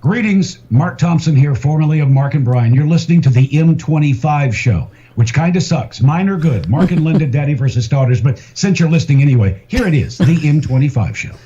Greetings, Mark Thompson here, formerly of Mark and Brian. You're listening to the M25 Show, which kind of sucks. Mine are good. Mark and Linda, Daddy versus Daughters. But since you're listening anyway, here it is, the M25 Show.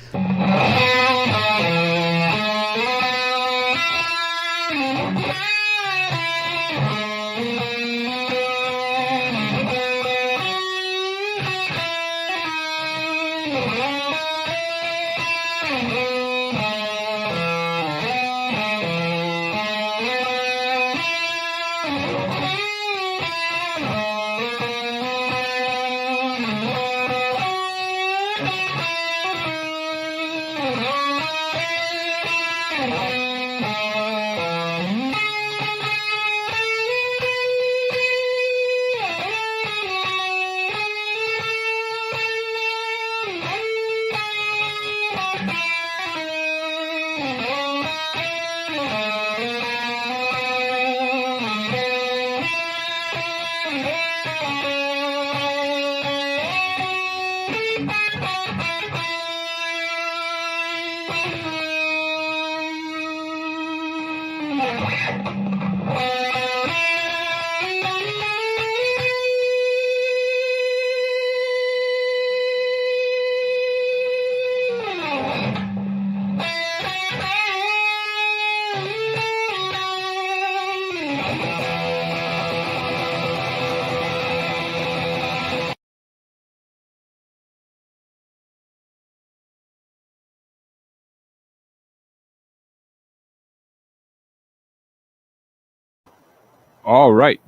All right.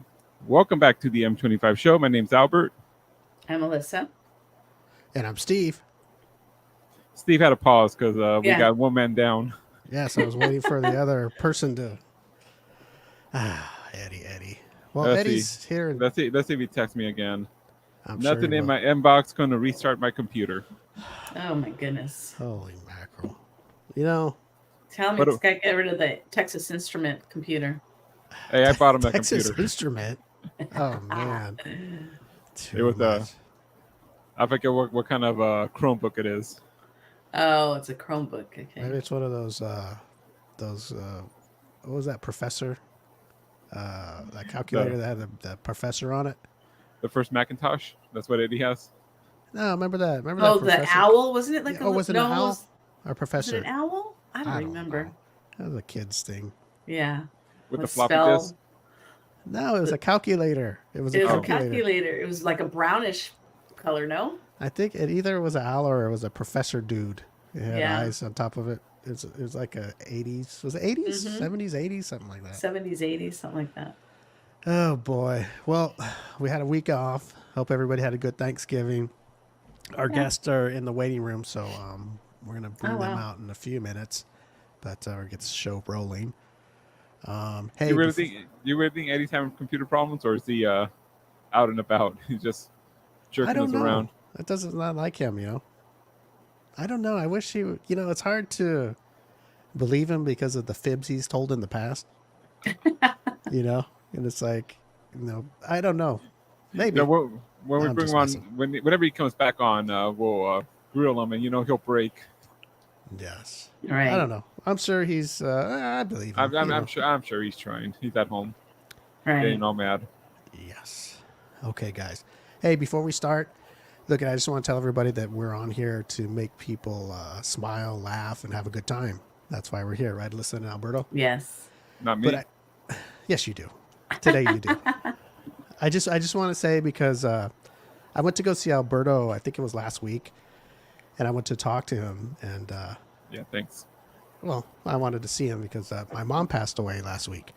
Welcome back to the M25 Show. My name's Albert. I'm Melissa. And I'm Steve. Steve had a pause because we got one man down. Yes, I was waiting for the other person to... Eddie. Well, Eddie's here. Let's see if he texts me again. I'm Nothing sure in my inbox. Going to restart my computer. Oh, my goodness. Holy mackerel. You know... Tell me, it's got to get rid of the Texas Instrument computer. Hey, I bought him that Texas computer. Instrument? Oh, man. It was I forget what kind of Chromebook it is. Oh, it's a Chromebook. Okay. Maybe it's one of those what was that, Professor? That calculator that had the professor on it? The first Macintosh? That's what Eddie has? No, remember that? Remember that professor? The owl? Wasn't it like was it an owl? Or professor? Was it an owl? I don't remember. Know. That was a kid's thing. Yeah. With the floppy disk? No, it was a calculator. It was a calculator. It was like a brownish color, no? I think it either was an owl or it was a professor dude. It had eyes on top of it. It was like a 80s. Was it 80s? 70s, 80s? Something like that. 70s, 80s, something like that. Oh, boy. Well, we had a week off. Hope everybody had a good Thanksgiving. Our guests are in the waiting room, so we're going to bring them out in a few minutes. But we'll get the show rolling. Hey, you really think Eddie's having computer problems, or is he out and about? He's just jerking us around. That doesn't not like him, you know. I don't know. I wish he would. You know, it's hard to believe him because of the fibs he's told in the past. You know, and it's like, you know, I don't know. Maybe when we bring him on, whenever he comes back on, we'll grill him, and you know he'll break. Yes. Right. I don't know. I'm sure he's. I believe him. I'm sure he's trying. He's at home. Right. Getting all mad. Yes. Okay, guys. Hey, before we start, look, I just want to tell everybody that we're on here to make people smile, laugh, and have a good time. That's why we're here, right? Listen, Alberto. Yes. Not me. Yes, you do. Today you do. I just want to say because I went to go see Alberto. I think it was last week. And I went to talk to him, and yeah, thanks. Well, I wanted to see him because my mom passed away last week,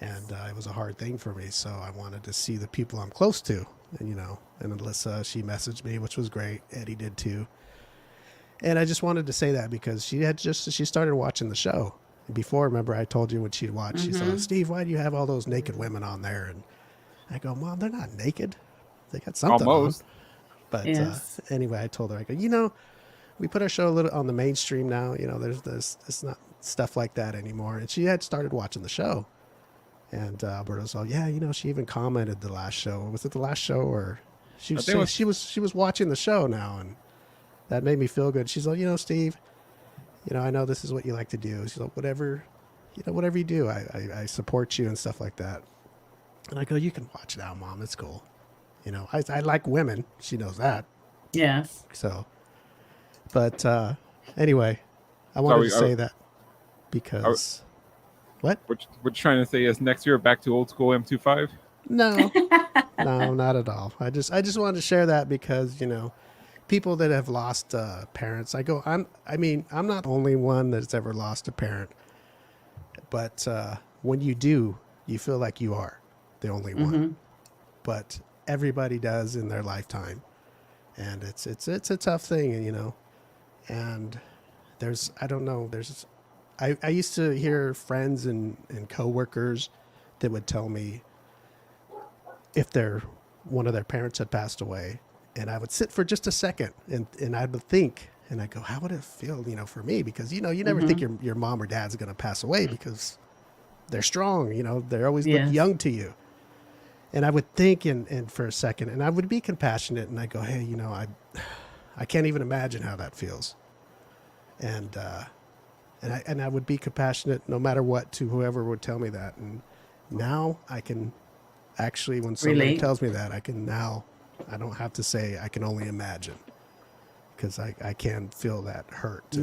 and it was a hard thing for me. So I wanted to see the people I'm close to, and you know, and Alyssa, she messaged me, which was great. Eddie did too, and I just wanted to say that because she started watching the show. And before, remember, I told you when she'd watch, she said, "Steve, why do you have all those naked women on there?" And I go, "Mom, they're not naked. They got something almost." On. But anyway, I told her, I go, you know, we put our show a little on the mainstream now. You know, it's not stuff like that anymore. And she had started watching the show. And Alberto's all, yeah, you know, she even commented the last show. Was it the last show or she was watching the show now, and that made me feel good. She's like, you know, Steve, you know, I know this is what you like to do. She's like, whatever whatever you do, I support you and stuff like that. And I go, you can watch now, Mom. It's cool. I like women. She knows that. Yes. So, but anyway, I wanted to say that because what? What you're trying to say is next year back to old school M25? No, no, not at all. I just wanted to share that because people that have lost parents. I'm not the only one that's ever lost a parent, but when you do, you feel like you are the only one. But everybody does in their lifetime, and it's a tough thing, and I used to hear friends and coworkers that would tell me if one of their parents had passed away, and I would sit for just a second and I would think, and I go, how would it feel, for me? Because, you never think your mom or dad's going to pass away because they're strong, they're always look young to you. And I would think and for a second, and I would be compassionate, and I go, hey, I can't even imagine how that feels. And I would be compassionate no matter what to whoever would tell me that. And now I can actually, when somebody tells me that, I don't have to say I can only imagine, because I can feel that hurt.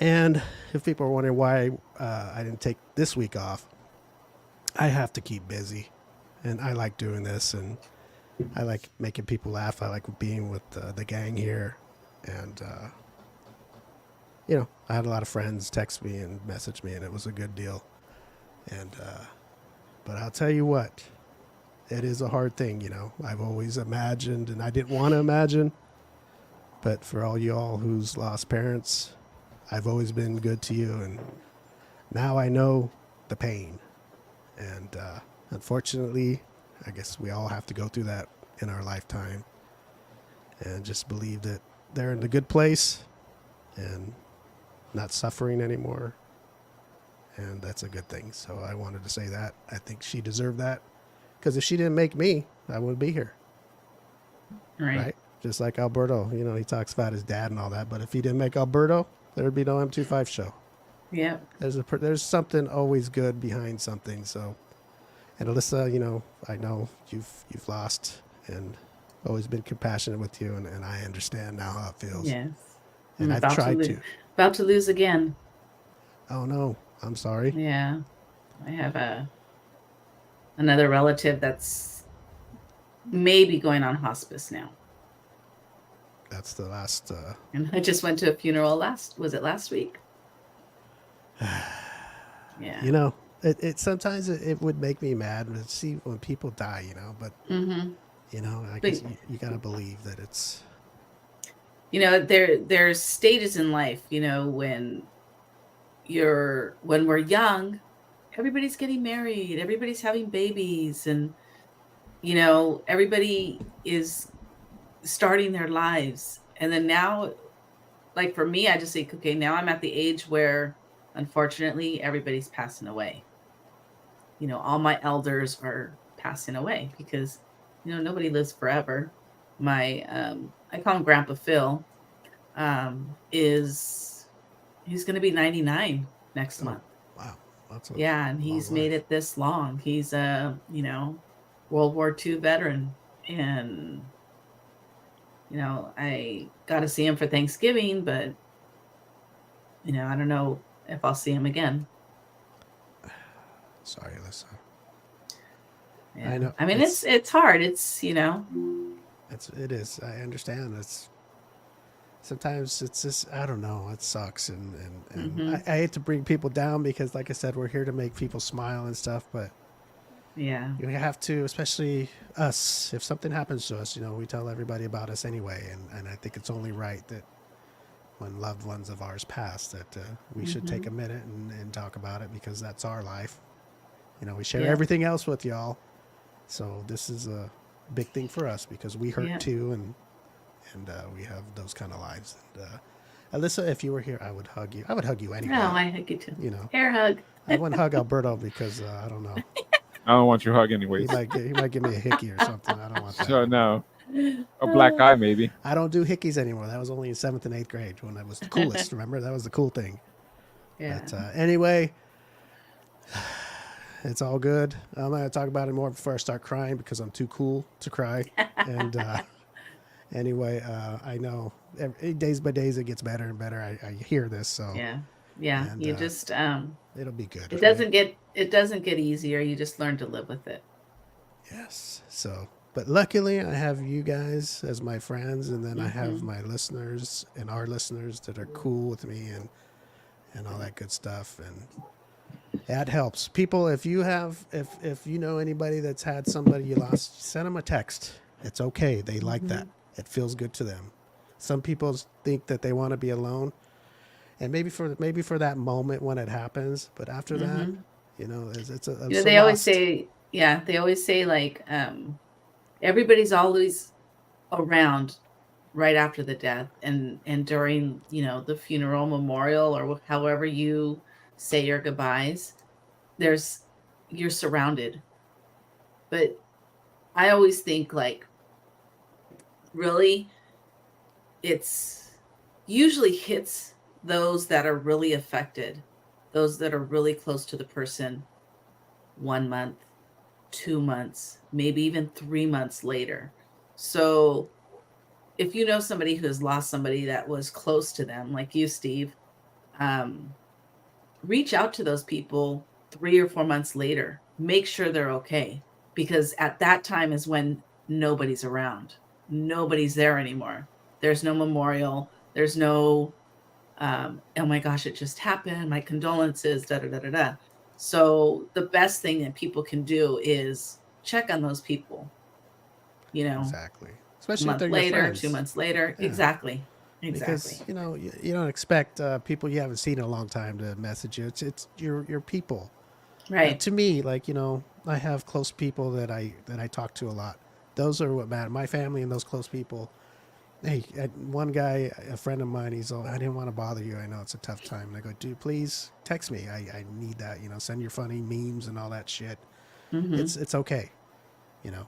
And if people are wondering why I didn't take this week off, I have to keep busy, and I like doing this, and I like making people laugh. I like being with the gang here, and I had a lot of friends text me and message me, and it was a good deal. And but I'll tell you what, it is a hard thing. I've always imagined, and I didn't want to imagine, but for all y'all who's lost parents, I've always been good to you, and now I know the pain. And unfortunately, I guess we all have to go through that in our lifetime, and just believe that they're in a good place and not suffering anymore. And that's a good thing. So I wanted to say that. I think she deserved that, because if she didn't make me, I wouldn't be here. Right? Just like Alberto, he talks about his dad and all that, but if he didn't make Alberto, there would be no M25 show. Yeah. There's something always good behind something. So, and Alyssa, I know you've lost, and always been compassionate with you, and I understand now how it feels. Yes. And I've tried to. About to lose again. Oh no, I'm sorry. Yeah. I have another relative that's maybe going on hospice now. That's the last. And I just went to a funeral last week? Yeah. It sometimes it would make me mad to see when people die, but I guess you got to believe that it's. There's stages in life, when we're young, everybody's getting married, everybody's having babies, and everybody is starting their lives. And then now, like for me, I just think, okay, now I'm at the age where unfortunately everybody's passing away. All my elders are passing away because nobody lives forever. My I call him Grandpa Phil, he's going to be 99 next month. Wow. That's and he's made it this long. He's a, World War II veteran, and I got to see him for Thanksgiving, but I don't know if I'll see him again. Sorry, Alyssa. Yeah. I know. I mean, it's hard. It is. I understand. Sometimes it's just, I don't know. It sucks, and I hate to bring people down because, like I said, we're here to make people smile and stuff. But yeah, you have to, especially us. If something happens to us, we tell everybody about us anyway, and I think it's only right that when loved ones of ours pass, that we should take a minute and talk about it, because that's our life. We share everything else with y'all. So this is a big thing for us because we hurt too, and we have those kind of lives. And Alyssa, if you were here, I would hug you. I would hug you anyway. No, I hug you too. Hair hug. I wouldn't hug Alberto because I don't know. I don't want your hug anyways. He might give me a hickey or something. I don't want that. So no, a black eye maybe. I don't do hickeys anymore. That was only in 7th and 8th grade when I was the coolest. Remember, that was the cool thing. Yeah. But anyway, it's all good. I'm not going to talk about it more before I start crying because I'm too cool to cry. And anyway, I know days by days it gets better and better. I hear this, so yeah. and, You just it'll be good. it doesn't get easier. You just learn to live with it. Yes. So, but luckily I have you guys as my friends, and then I have my listeners and our listeners that are cool with me and all that good stuff, and that helps. People, if you know anybody that's had somebody you lost, send them a text. It's okay. They like that. It feels good to them. Some people think that they want to be alone, and maybe for that moment when it happens, but after that, it's a they always say, they always say like everybody's always around right after the death and during the funeral, memorial, or however you say your goodbyes. You're surrounded, but I always think like, really, it's usually hits those that are really affected, those that are really close to the person 1 month, 2 months, maybe even 3 months later. So if you know somebody who has lost somebody that was close to them, like you, Steve, reach out to those people 3 or 4 months later. Make sure they're okay, because at that time is when nobody's around. Nobody's there anymore. There's no memorial. There's no, oh my gosh, it just happened. My condolences, da da da da da. So the best thing that people can do is check on those people. Exactly. Especially a month if they're later, your friends. 2 months later. Yeah. Exactly. Because you don't expect people you haven't seen in a long time to message you. It's your people. Right. To me, like, I have close people that I talk to a lot. Those are what matter. My family and those close people. Hey, one guy, a friend of mine, he's all, I didn't want to bother you. I know it's a tough time. And I go, dude, please text me. I need that. Send your funny memes and all that shit. It's okay. Yeah.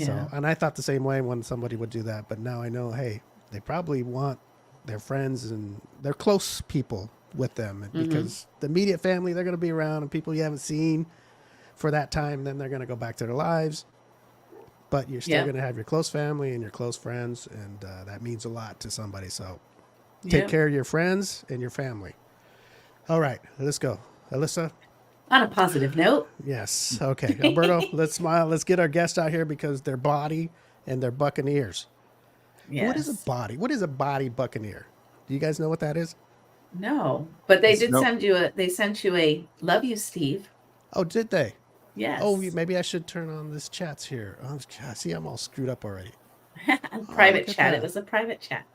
So, and I thought the same way when somebody would do that. But now I know, hey, they probably want their friends and their close people with them, because the immediate family, they're going to be around, and people you haven't seen for that time, then they're going to go back to their lives. But you're still going to have your close family and your close friends, and that means a lot to somebody. So take care of your friends and your family. All right, let's go. Alyssa? On a positive note. Yes. Okay. Alberto, let's smile. Let's get our guests out here because they're Bawdy and they're Buccaneers. Yes. What is a Bawdy? What is a Bawdy Buccaneer? Do you guys know what that is? No, but they sent you a love you, Steve. Oh, did they? Yes. Oh, maybe I should turn on this chats here. Oh, God, see, I'm all screwed up already. Private chat. That. It was a private chat.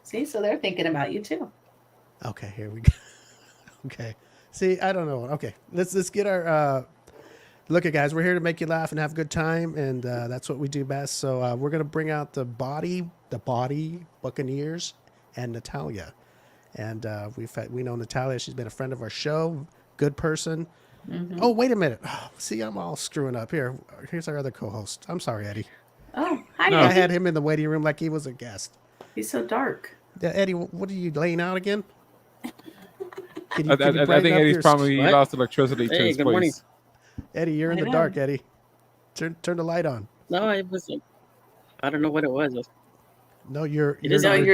See, so they're thinking about you too. Okay, here we go. Okay. See, I don't know. Okay, let's get our look at, guys. We're here to make you laugh and have a good time, and that's what we do best. So we're gonna bring out the Bawdy Buccaneers and Natalia, and we know Natalia. She's been a friend of our show. Good person. Oh, wait a minute. Oh, see, I'm all screwing up here. Here's our other co-host. I'm sorry, Eddie. Oh, hi. No. Eddie. I had him in the waiting room like he was a guest. He's so dark. Yeah, Eddie, what are you laying out again? I think Eddie's probably lost electricity to his good place. morning. Eddie, you're in the dark, Eddie. Turn the light on. No, it was. I don't know what it was. No, you're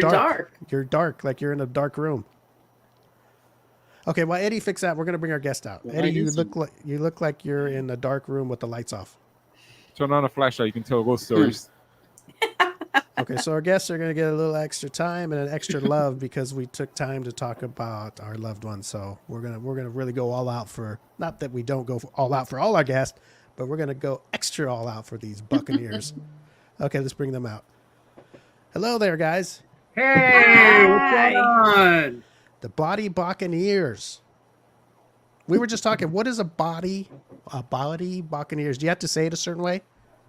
dark. You're dark, like you're in a dark room. Okay, while Eddie fix that, we're gonna bring our guest out. Well, Eddie, you look like you're in a dark room with the lights off. Turn on a flashlight. You can tell ghost stories. Okay, so our guests are gonna get a little extra time and an extra love because we took time to talk about our loved ones. So we're gonna really go all out for, not that we don't go all out for all our guests, but we're gonna go extra all out for these Buccaneers. Okay, let's bring them out. Hello there, guys. Hey, what's going on? The Bawdy Buccaneers. We were just talking. What is a Bawdy? A Bawdy Buccaneers. Do you have to say it a certain way?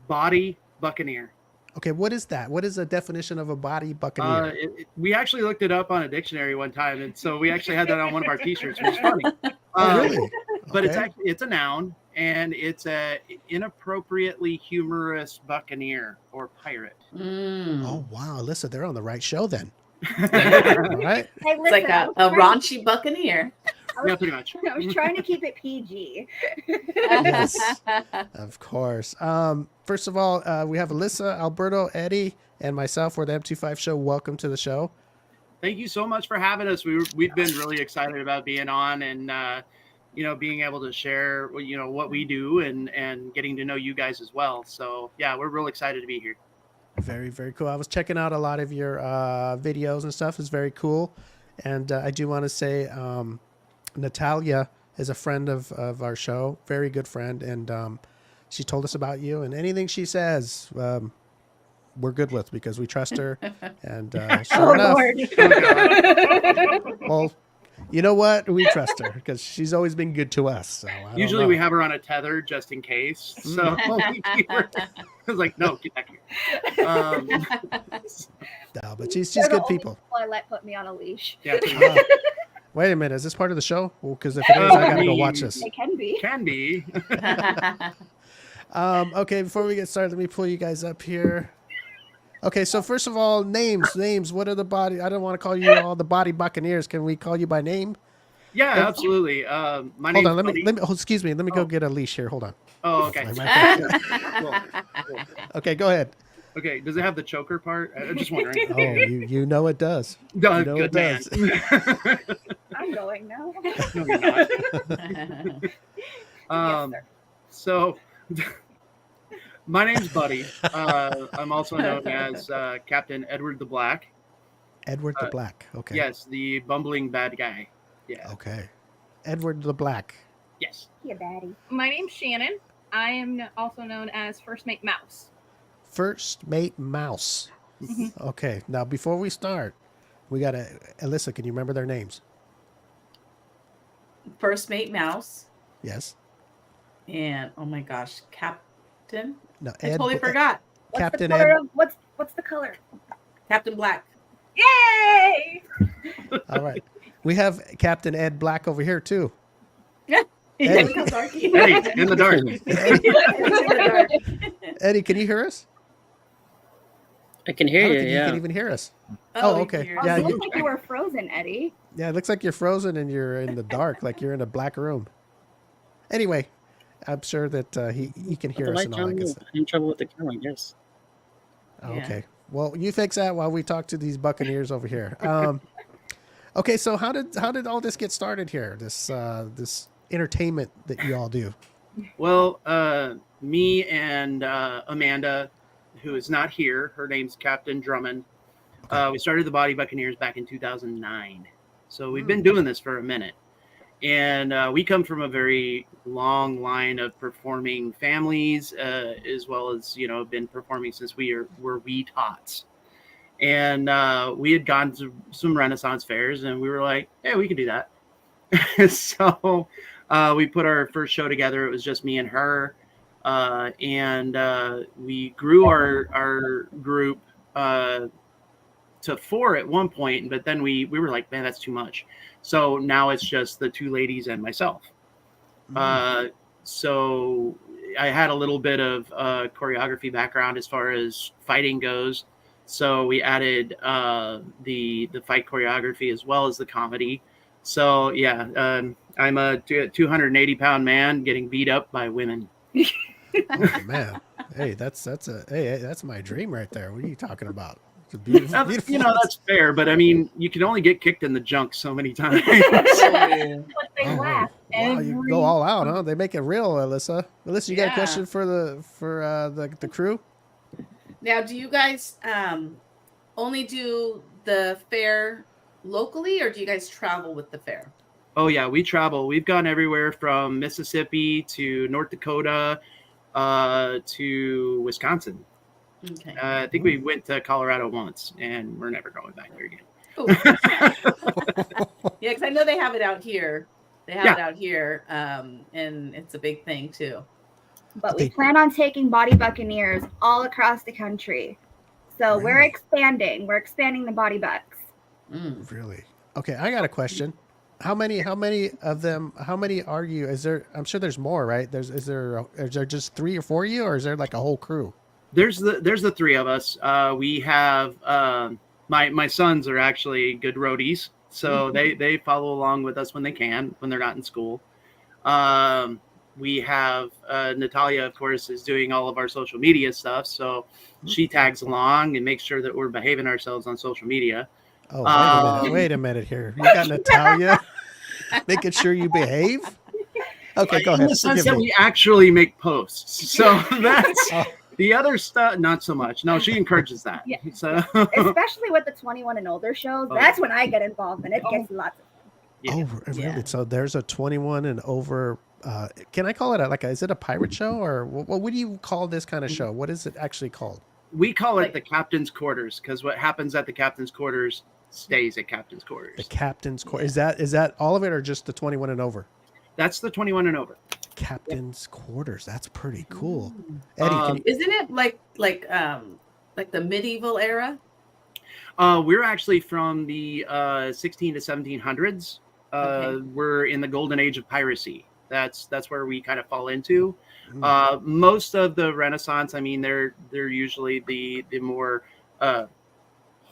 Bawdy Buccaneer. Okay, what is that? What is the definition of a Bawdy Buccaneer? We actually looked it up on a dictionary one time, and so we actually had that on one of our T-shirts, which is funny. Really? But Okay. it's a noun, and it's a inappropriately humorous buccaneer or pirate. Mm. Oh wow, Alyssa, they're on the right show then. All right. Hey, It's like listen, a raunchy Buccaneer. Yeah, pretty much. I was trying to keep it PG. Yes, of course. First of all, we have Alyssa, Alberto, Eddie, and myself. We're the M25 Show. Welcome to the show. Thank you so much for having us. We've been really excited about being on and being able to share what we do and getting to know you guys as well. So yeah, we're real excited to be here. Very, very cool. I was checking out a lot of your videos and stuff. It's very cool. And I do want to say Natalia is a friend of our show, very good friend. And she told us about you. And anything she says, we're good with because we trust her. And sure enough, well, you know what? We trust her because she's always been good to us. So Usually we have her on a tether just in case. So I was like, no, get back here. No, but she's They're the good only people. I let put me on a leash. Yeah, pretty much. Wait a minute. Is this part of the show? Because if it is, I got to go watch this. It can be. Can be. Okay, before we get started, let me pull you guys up here. Okay, so first of all, names. What are the body? I don't want to call you all the Bawdy Buccaneers. Can we call you by name? Yeah, absolutely. My Hold name's on, let Bawdy. me. Oh, excuse me. Let me go get a leash here. Hold on. Oh, okay. Cool. Okay, go ahead. Okay, does it have the choker part? I'm just wondering. Oh, you know it does. No, You know good it man. I'm going now. No, you're not. Yes, sir. So, my name's Buddy. I'm also known as Captain Edward the Black. Edward the Black. Okay. Yes, the bumbling bad guy. Yeah. Okay. Edward the Black. Yes. You baddie. My name's Shannon. I am also known as First Mate Mouse. First Mate Mouse. Okay. Now, before we start, we got to Alyssa. Can you remember their names? First Mate Mouse. Yes. And oh my gosh, Captain. No. I totally forgot. Captain what's the color Ed. of, what's the color? Captain Black. Yay! All right. We have Captain Ed Black over here too. Yeah. Eddie. Hey, in the dark. Eddie, can you hear us? I can hear I don't you. think you Yeah. can even hear us. Oh, okay. Oh, Yeah, you you, look like you were frozen, Eddie. yeah, it looks like you're frozen and you're in the dark, like you're in a black room. Anyway, I'm sure that he can hear The us light and all that good down, stuff. I'm in trouble with the camera. Yes. Oh, Yeah. okay. Well, you fix that while we talk to these Buccaneers over here. Okay, so how did all this get started here? This entertainment that you all do. Well, me and Amanda, who is not here, her name's Captain Drummond. We started the Bawdy Buccaneers back in 2009. So we've been doing this for a minute. And we come from a very long line of performing families, as well as, been performing since we were wee tots. And we had gone to some Renaissance fairs and we were like, hey, we could do that. So we put our first show together. It was just me and her. And we grew our group to 4 at one point, but then we were like, man, that's too much. So now it's just the 2 ladies and myself. So I had a little bit of choreography background as far as fighting goes. So we added the fight choreography as well as the comedy. So yeah, I'm a 280-pound man getting beat up by women. Oh, man, hey, that's my dream right there. What are you talking about? It's a beautiful, beautiful. That's fair, but I mean, you can only get kicked in the junk so many times. But they laugh. Wow, you go all out, huh? They make it real, Alyssa. Alyssa, you got a question for the crew? Now, do you guys only do the fair locally, or do you guys travel with the fair? Oh yeah, we travel. We've gone everywhere from Mississippi to North Dakota to Wisconsin. Okay. I think we went to Colorado once, and we're never going back there again. Yeah, because I know they have it out here. They have it out here, and it's a big thing too. But we plan on taking Bawdy Buccaneers all across the country. So we're expanding. We're expanding the Bawdy Bucks. Really? Okay, I got a question. How many of them? How many are you? Is there? I'm sure there's more, right? Is there just 3 or 4 of you, or is there like a whole crew? There's the 3 of us. We have My sons are actually good roadies, so they follow along with us when they can, when they're not in school. We have Natalia, of course, is doing all of our social media stuff, so she tags along and makes sure that we're behaving ourselves on social media. Oh, wait a minute here. You got Natalia making sure you behave? Okay, go ahead. In the sense that we actually make posts. So that's the other stuff, not so much. No, she encourages that. Yeah. So Especially with the 21 and older shows. That's when I get involved and it gets lots of fun. yeah. Oh, really? So there's a 21 and over. Can I call it is it a pirate show or what do you call this kind of show? What is it actually called? We call it the captain's quarters because what happens at the captain's quarters stays at captain's quarters. The captain's quarters. Is that all of it or just the 21 and over? That's the 21 and over. Captain's quarters. That's pretty cool. Eddie, Isn't it like the medieval era? We're actually from the 16 to 1700s. Okay. We're in the golden age of piracy. That's where we kind of fall into. Most of the Renaissance, I mean, they're usually the more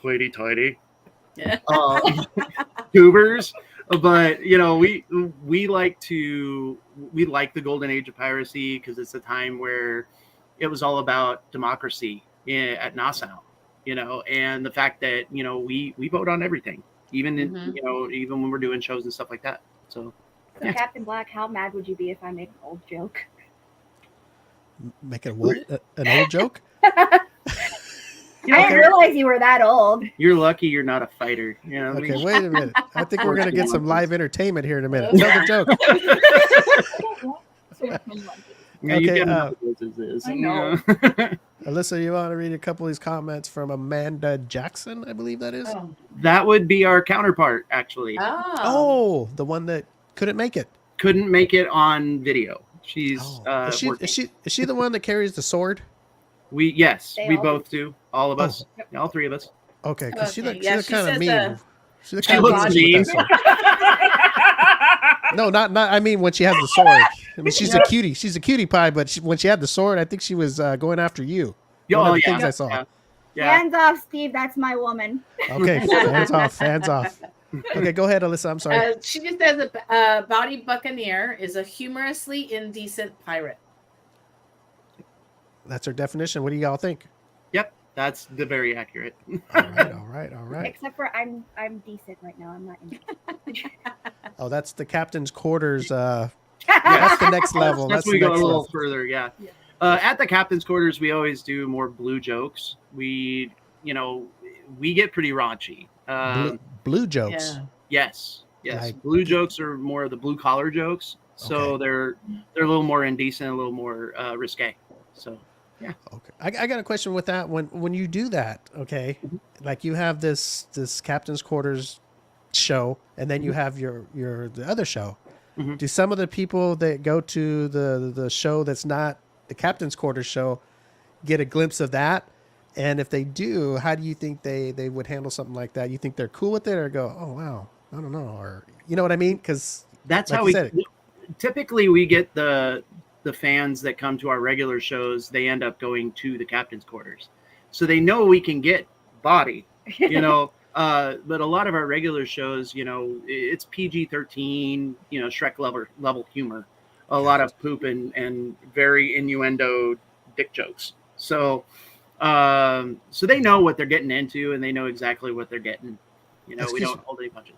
hoity-toity tubers. But we like the golden age of piracy because it's a time where it was all about democracy at Nassau, and the fact that we vote on everything, even even when we're doing shows and stuff like that. So yeah. Captain Black, how mad would you be if I made an old joke? make it what? An old joke? I didn't realize you were that old. You're lucky you're not a fighter. Okay, wait a minute. I think we're gonna get some live entertainment here in a minute. Tell the joke. Okay, I know. Alyssa, you want to read a couple of these comments from Amanda Jackson? I believe that is. That would be our counterpart, actually. Oh, the one that couldn't make it. Couldn't make it on video. She's is she the one that carries the sword? Yes, They we all both do. All of us. All three of us. Okay, because she Okay, looks yeah, look she kind of says, mean. She looks she kind of looks mean. mean. with that sword. No, not. I mean, when she has the sword. I mean, she's a cutie. She's a cutie pie. But when she had the sword, I think she was going after you. One of the things I saw. Yeah. Hands off, Steve. That's my woman. Okay, hands off. Hands off. Okay, go ahead, Alyssa. I'm sorry. She just says a Bawdy Buccaneer is a humorously indecent pirate. That's her definition. What do y'all think? Yep, that's very accurate. All right. Except for I'm decent right now. I'm not in. Oh, that's the captain's quarters. That's the next level. That's the we go a next little level. further. Yeah. At the captain's quarters, we always do more blue jokes. We get pretty raunchy. Blue jokes. Yeah. Yes. Like- Blue jokes are more of the blue collar jokes. So they're a little more indecent, a little more risque. So yeah. Okay. I got a question with that. When you do that, okay, like you have this captain's quarters show, and then you have your the other show. Mhm. Do some of the people that go to the show that's not the captain's quarters show get a glimpse of that? And if they do, how do you think they would handle something like that? You think they're cool with it, or go, oh wow, I don't know, or you know what I mean? Because That's like how you we said, typically we get the fans that come to our regular shows. They end up going to the captain's quarters, so they know we can get Bawdy. But a lot of our regular shows, it's PG-13, Shrek level humor, a lot of poop and very innuendo dick jokes. So they know what they're getting into, and they know exactly what they're getting. We don't hold any punches.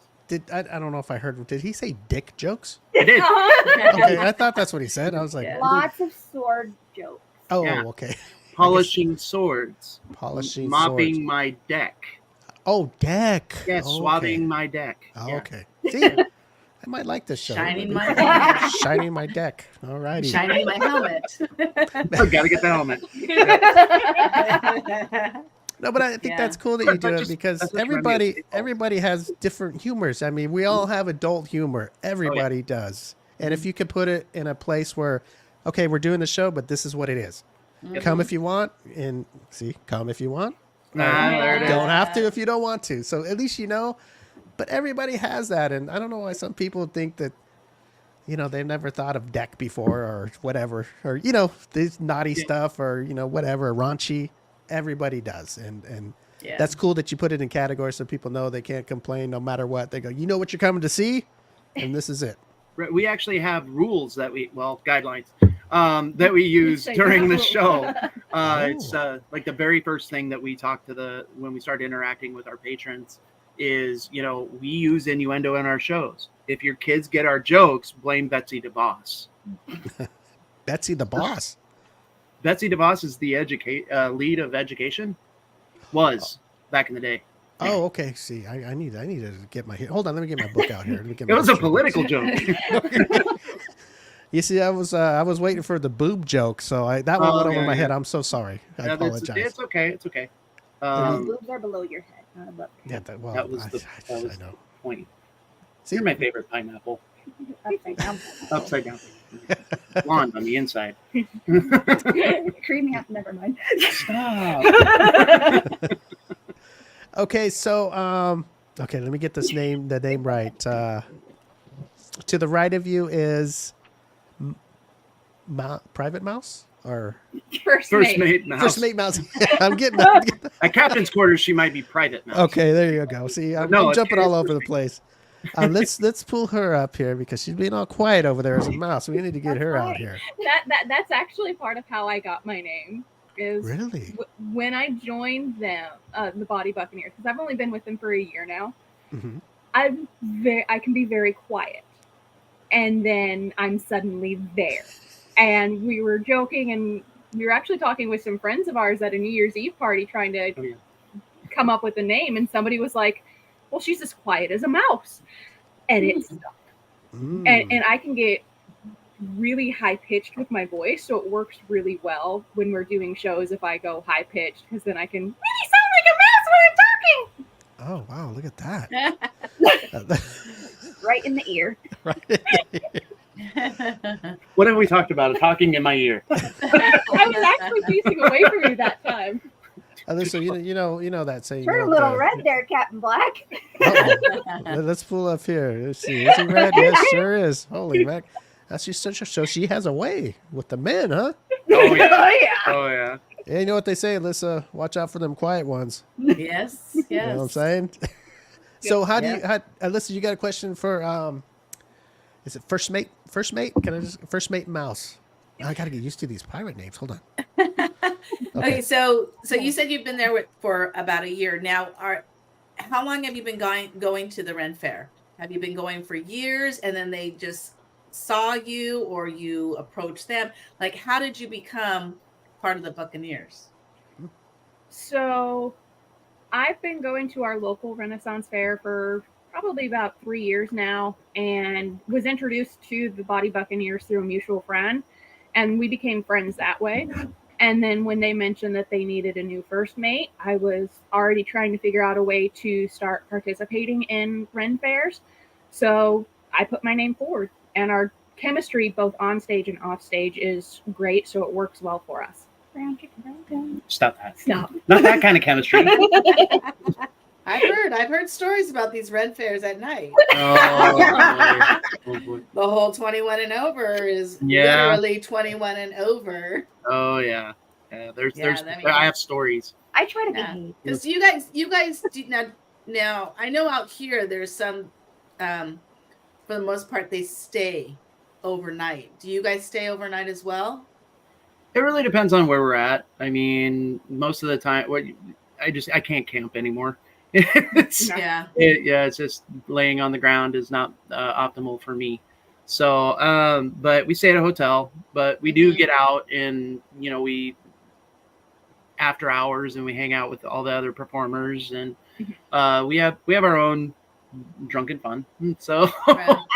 I don't know if I heard. Did he say dick jokes? I did. Okay, I thought that's what he said. I was like, Yeah. Lots of sword jokes. oh, Yeah. okay. Polishing swords, Polishing mopping swords. my deck. Oh, deck. Yes, Oh, swabbing my deck. Okay. Yeah. Okay. See, I might like this show. Shining my deck. Shining my deck. All righty. Shining my helmet. Oh, gotta get the helmet. No, but I think Yeah. that's cool that you do But it just- because that's what you're trying to get. everybody has different humors. I mean, we all have adult humor. Everybody does. And if you could put it in a place where, okay, we're doing the show, but this is what it is. Come if you want, and come if you want. There it is. Don't have to if you don't want to. So at least you know. But everybody has that, and I don't know why some people think that, they've never thought of deck before or whatever, or this naughty stuff or whatever raunchy. Everybody does, and Yeah. That's cool that you put it in categories so people know they can't complain no matter what. They go, you know what you're coming to see, and this is it. We actually have rules that guidelines that we use Say during the rules. show. It's like the very first thing that we talk to when we start interacting with our patrons is, we use innuendo in our shows. If your kids get our jokes, blame Betsy DeVos. Betsy the boss. Betsy DeVos is the lead of education. Was back in the day. Oh, okay. See, I need to get my hold on. Let me get my book out here. It was a political joke. You see, I was waiting for the boob joke, so that one went over my head. I'm so sorry. I apologize. It's okay. It's okay. Boobs are below your head, not above. Yeah, that was the point. See? You're my favorite pineapple. Upside down. Upside down. Blonde on the inside. Creamy up. Never mind. Stop. Okay, so let me get the name right. To the right of you is Private Mouse or First First mate. mate mouse. First Mate Mouse. I'm getting At captain's quarters, she might be private mouse. Okay, there you go. See, I'm jumping all over the place. Let's pull her up here because she's being all quiet over there as a mouse. We need to get her out here. That's actually part of how I got my name. Is Really? When I joined them, the Bawdy Buccaneers, because I've only been with them for a year now. Mm-hmm. I can be very quiet, and then I'm suddenly there. And we were joking, and we were actually talking with some friends of ours at a New Year's Eve party, trying to come up with a name. And somebody was like, "Well, she's as quiet as a mouse," and it stuck. And I can get really high pitched with my voice, so it works really well when we're doing shows if I go high pitched, because then I can really sound like a mouse when I'm talking. Oh wow, look at that. Right in the ear. Right. What have we talked about? Talking in my ear. I was actually facing away from you that time. So you know that saying. Turn a little red there, Captain Black. Let's pull up here. Let's see. Is he red? Yes, sure is. Holy mac. That's just such a show. She has a way with the men, huh? Oh yeah. Oh, yeah. Oh yeah. Yeah, you know what they say, Alyssa? Watch out for them quiet ones. Yes. Yes. You know what I'm saying? So Alyssa, you got a question for is it First Mate? First Mate? Can I just First Mate Mouse? I got to get used to these pirate names. Hold on. Okay, so you said you've been there for about a year now. How long have you been going to the Ren Fair? Have you been going for years, and then they just saw you, or you approached them? Like, how did you become part of the Buccaneers? So I've been going to our local Renaissance Fair for probably about 3 years now, and was introduced to the Bawdy Buccaneers through a mutual friend, and we became friends that way. And then when they mentioned that they needed a new first mate, I was already trying to figure out a way to start participating in Ren fairs. So I put my name forward, and our chemistry both on stage and off stage is great, so it works well for us. Stop that. Stop. Not that kind of chemistry. I've heard stories about these Ren fairs at night. Oh, boy. The whole 21 and over is Yeah. literally 21 and over. Oh yeah. There's I mean- I have stories. I try to Yeah. behave. Because you guys do now I know out here there's some for the most part they stay overnight. Do you guys stay overnight as well? It really depends on where we're at. I mean, most of the time, I can't camp anymore. It's just laying on the ground is not optimal for me. So, but we stay at a hotel, but we do get out and, we after hours and we hang out with all the other performers, and we have our own drunken fun. So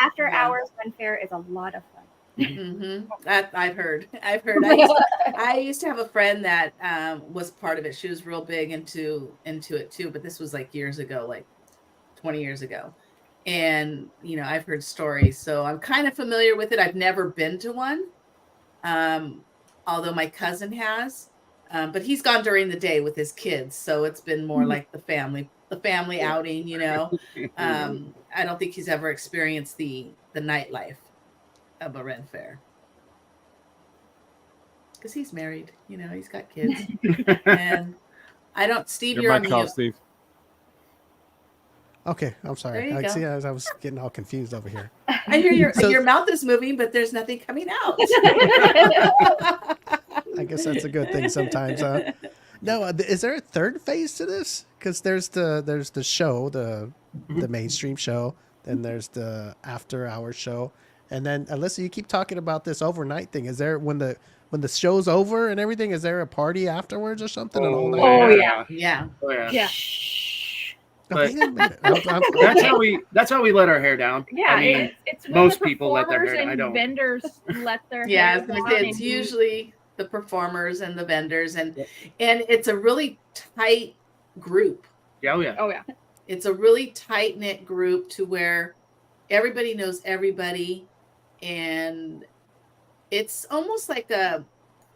After hours Ren Fair is a lot of fun. Mm-hmm. I've heard. I used to have a friend that was part of it. She was real big into it too, but this was like years ago, like 20 years ago. And I've heard stories, so I'm kind of familiar with it. I've never been to one, although my cousin has, but he's gone during the day with his kids, so it's been more like the family outing. I don't think he's ever experienced the nightlife of a Ren Fair, because he's married, he's got kids. And I don't. Steve, Your you're on mic's off, mute. Steve. Okay, I'm sorry. There you go. See, I was getting all confused over here. I hear So- your mouth is moving, but there's nothing coming out. I guess that's a good thing sometimes, huh? No, is there a third phase to this? Because there's the show, the mainstream show, then there's the after hours show, and then Alyssa, you keep talking about this overnight thing. Is there when the show's over and everything? Is there a party afterwards or something? An all night? Oh, yeah. Yeah. Oh yeah. Yeah. But Wait a minute. that's how we let our hair down. Yeah, I mean, it's when most the people let their performers hair down. I and don't. vendors let their Yeah, I hair was gonna down say it's and usually the performers and the vendors, and it's a really tight group. Yeah, oh yeah. Oh yeah. It's a really tight knit group to where everybody knows everybody, and it's almost like a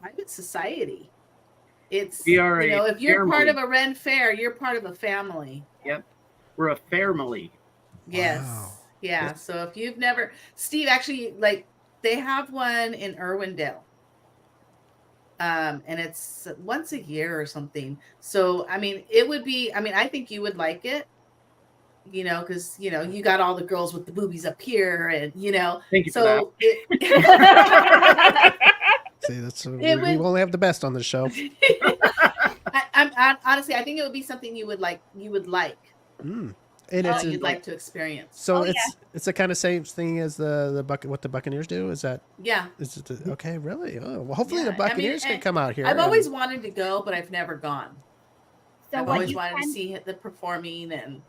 private society. It's We are a if you're part family. of a Ren Fair, you're part of a family. We're a family. Yes. Wow. Yeah. So if you've never, Steve, actually, like they have one in Irwindale. And it's once a year or something. So, I mean, it would be, I think you would like it, because, you got all the girls with the boobies up here and, Thank you for so See, we only have the best on the show. I'm honestly, I think it would be something you would like. Mm. And it's You'd like to experience. so Oh, it's the kind of same thing as what the Buccaneers do. Is that Yeah. is it okay? Really? Oh, well, hopefully the Yeah, I mean, Buccaneers can and come out here. I've and- always wanted to go, but I've never gone. So I've what always you wanted to can, see the performing and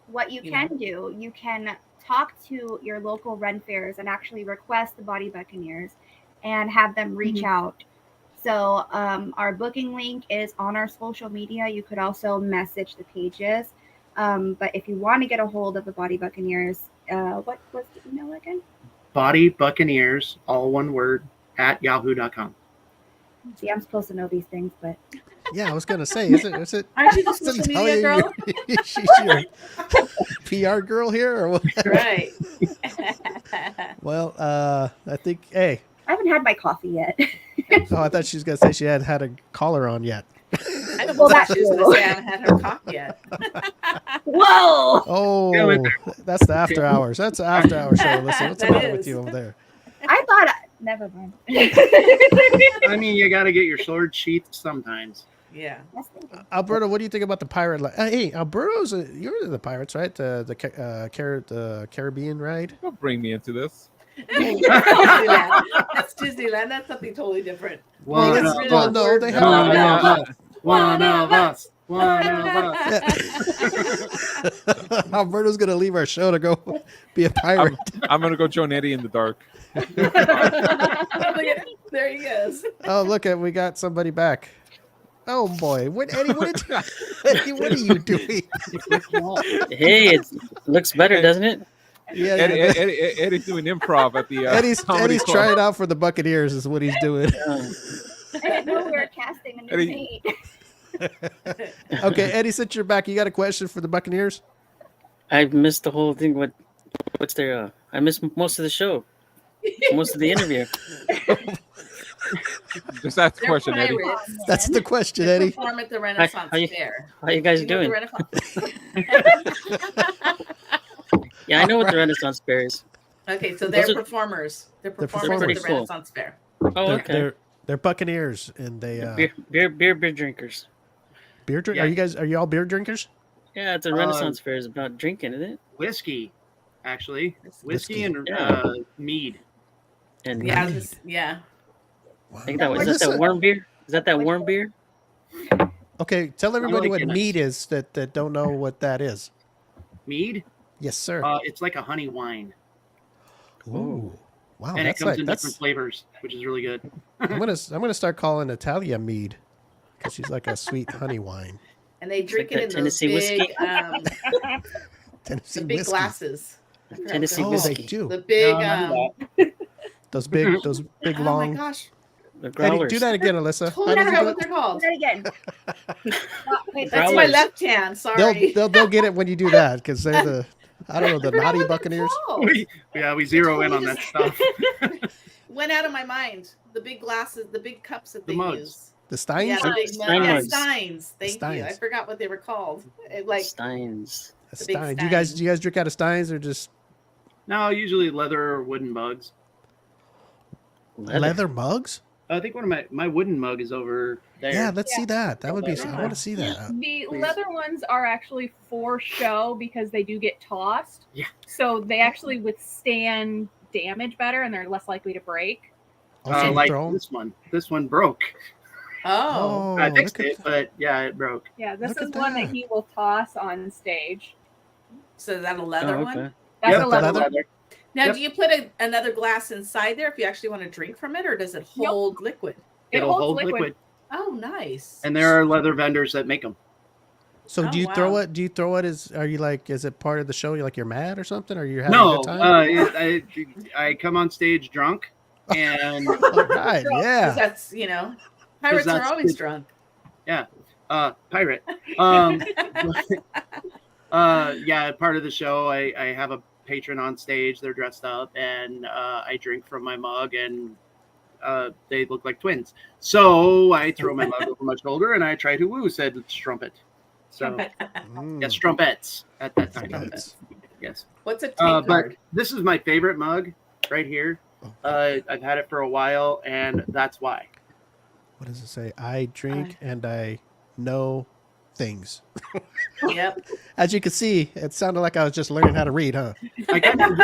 what you you can do, you can talk to your local Ren fairs and actually request the Bawdy Buccaneers and have them reach out. So our booking link is on our social media. You could also message the pages. But if you want to get a hold of the Bawdy Buccaneers, what was the email again? Bawdy Buccaneers, all one word, @yahoo.com. See, I'm supposed to know these things, but Yeah, I was gonna say, is it? aren't you the social Isn't media Natalia girl? she's your PR girl here, or what? Right. Well, I think. Hey, I haven't had my coffee yet. oh, I thought she was gonna say she hadn't had a collar on yet. I Well, thought that's she was going cool. to say I haven't had her coffee yet. Whoa! Oh, that's the after hours. That's the after hour show. Listen, what's the That matter is. with you over there? I thought. Never mind. I mean, you got to get your sword sheathed sometimes. Yeah. Alberto, what do you think about the pirate? Hey, Alberto's you're the pirates, right? The Caribbean ride. Don't bring me into this. Disneyland. That's Disneyland. That's something totally different. One That's of really well, us. no, they have. One of us. One of us. One of us. Alberto's gonna leave our show to go be a pirate. I'm gonna go join Eddie in the dark. There he goes. Oh, look we got somebody back. Oh boy, Eddie, Eddie, what are you doing? Hey, it looks better, doesn't it? Yeah, Eddie's doing improv at the Eddie's comedy club. trying out for the Buccaneers is what he's doing. I didn't know we were casting a new Eddie- mate. Okay, Eddie, since you're back, you got a question for the Buccaneers? I missed the whole thing. What's their? I missed most of the show, most of the interview. Just ask the They're question, Eddie. pirates. That's the question, They Eddie. perform at the Renaissance how you- Fair. How you guys You know doing? the Renaissance- Yeah, I know what the Renaissance Fair is. Okay, so they're Those are- performers. They're performers performers. at Pretty the cool. Renaissance Fair. Oh, They're, okay. they're Buccaneers, and they Beer drinkers. beer drink. Yeah. Are you all beer drinkers? Yeah, it's a Renaissance Fair. It's about drinking, isn't it? Whiskey, actually. Whiskey. Whiskey and Yeah. mead. And Yeah, Right. yeah. Wow. I think that was Well, is that listen- warm beer. Is that warm beer? Okay, tell everybody like what it. mead is that don't know what that is. Mead, Yes, sir. it's like a honey wine. Ooh, wow, And it that's comes like in different that's. flavors, which is really good. I'm gonna start calling Natalia mead because she's like a sweet honey wine. And they drink like it in that those Tennessee big, whiskey? Tennessee the big whiskey. glasses. Tennessee Oh, whiskey. they do. The big, No, none of Those big oh my long. gosh. The Eddie, growlers. do that again, Alyssa. Totally How does forgot it what they're called. Do that again. Wait, That's Growlers. my left hand. Sorry. They'll get it when you do that because they're the I don't know the I forgot naughty what they're Buccaneers. called. We zero in on that stuff. Went out of my mind. The big glasses, the big cups that The they mugs. use. The Steins? Yeah, the big Stein mug. Yeah, mugs. Steins. Thank you. I Steins. forgot what they were called. Like Steins. A the big Stein. Do you guys drink out of Steins or just No, usually leather or wooden mugs. leather mugs? I think one of my wooden mug is over there. Yeah, let's see that. That would be. Yeah. I want to see that. The leather ones are actually for show because they do get tossed. Yeah. So they actually withstand damage better and they're less likely to break. Also, like throw 'em? this one. This one broke. oh. I fixed look at it, but yeah, it broke. Yeah, this Look is at one that. that he will toss on stage. So is that a leather Oh, one? okay. That's Yep, a leather. leather? Now, Yep. do you put another glass inside there if you actually want to drink from it, or does it hold liquid? It It'll holds hold liquid. liquid. Oh, nice. And there are leather vendors that make them. So Oh, do you throw wow. it? Do you throw it? Are you like? Is it part of the show? You're like you're mad or something? Or you're having No, a good time? I come on stage drunk, and All right, 'Cause yeah. that's pirates are that's always good. drunk. pirate. Yeah, part of the show, I have a patron on stage. They're dressed up, and I drink from my mug, and they look like twins. So I throw my mug over my shoulder, and I try to woo said strumpet. So Mm, yes, strumpets at that time. trumpets. Yes. What's a tank But card? this is my favorite mug right here. I've had it for a while, and that's why. What does it say? I drink and I know things. Yep. As you can see, it sounded like I was just learning how to read, huh? I kind of,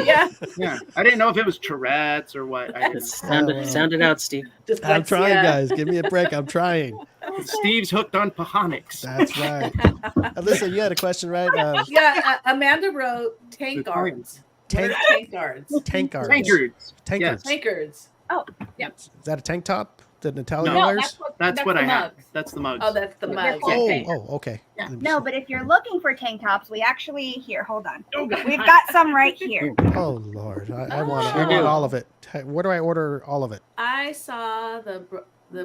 Yeah. yeah. I didn't know if it was Tourette's or what. I didn't know. Sound it out, Steve. I'm trying, Dyslexia. guys. Give me a break. I'm trying. Steve's hooked on Pahonics. That's right. Listen, you had a question, right? Yeah, Amanda wrote tank guards. Tank- What are tank guards? Tank guards. Tankards. Tankers. Tankers. Is that a tank top that Natalia No, wears? That's what the I have. mugs. That's the mugs. Oh, that's the mug. Oh, Okay. okay. Yeah. Let me No, see. but if you're looking for tank tops, we actually here. Hold on. Oh, God. We've got some right here. Oh Lord, I want Sure do. all of it. Where do I order all of it? I saw the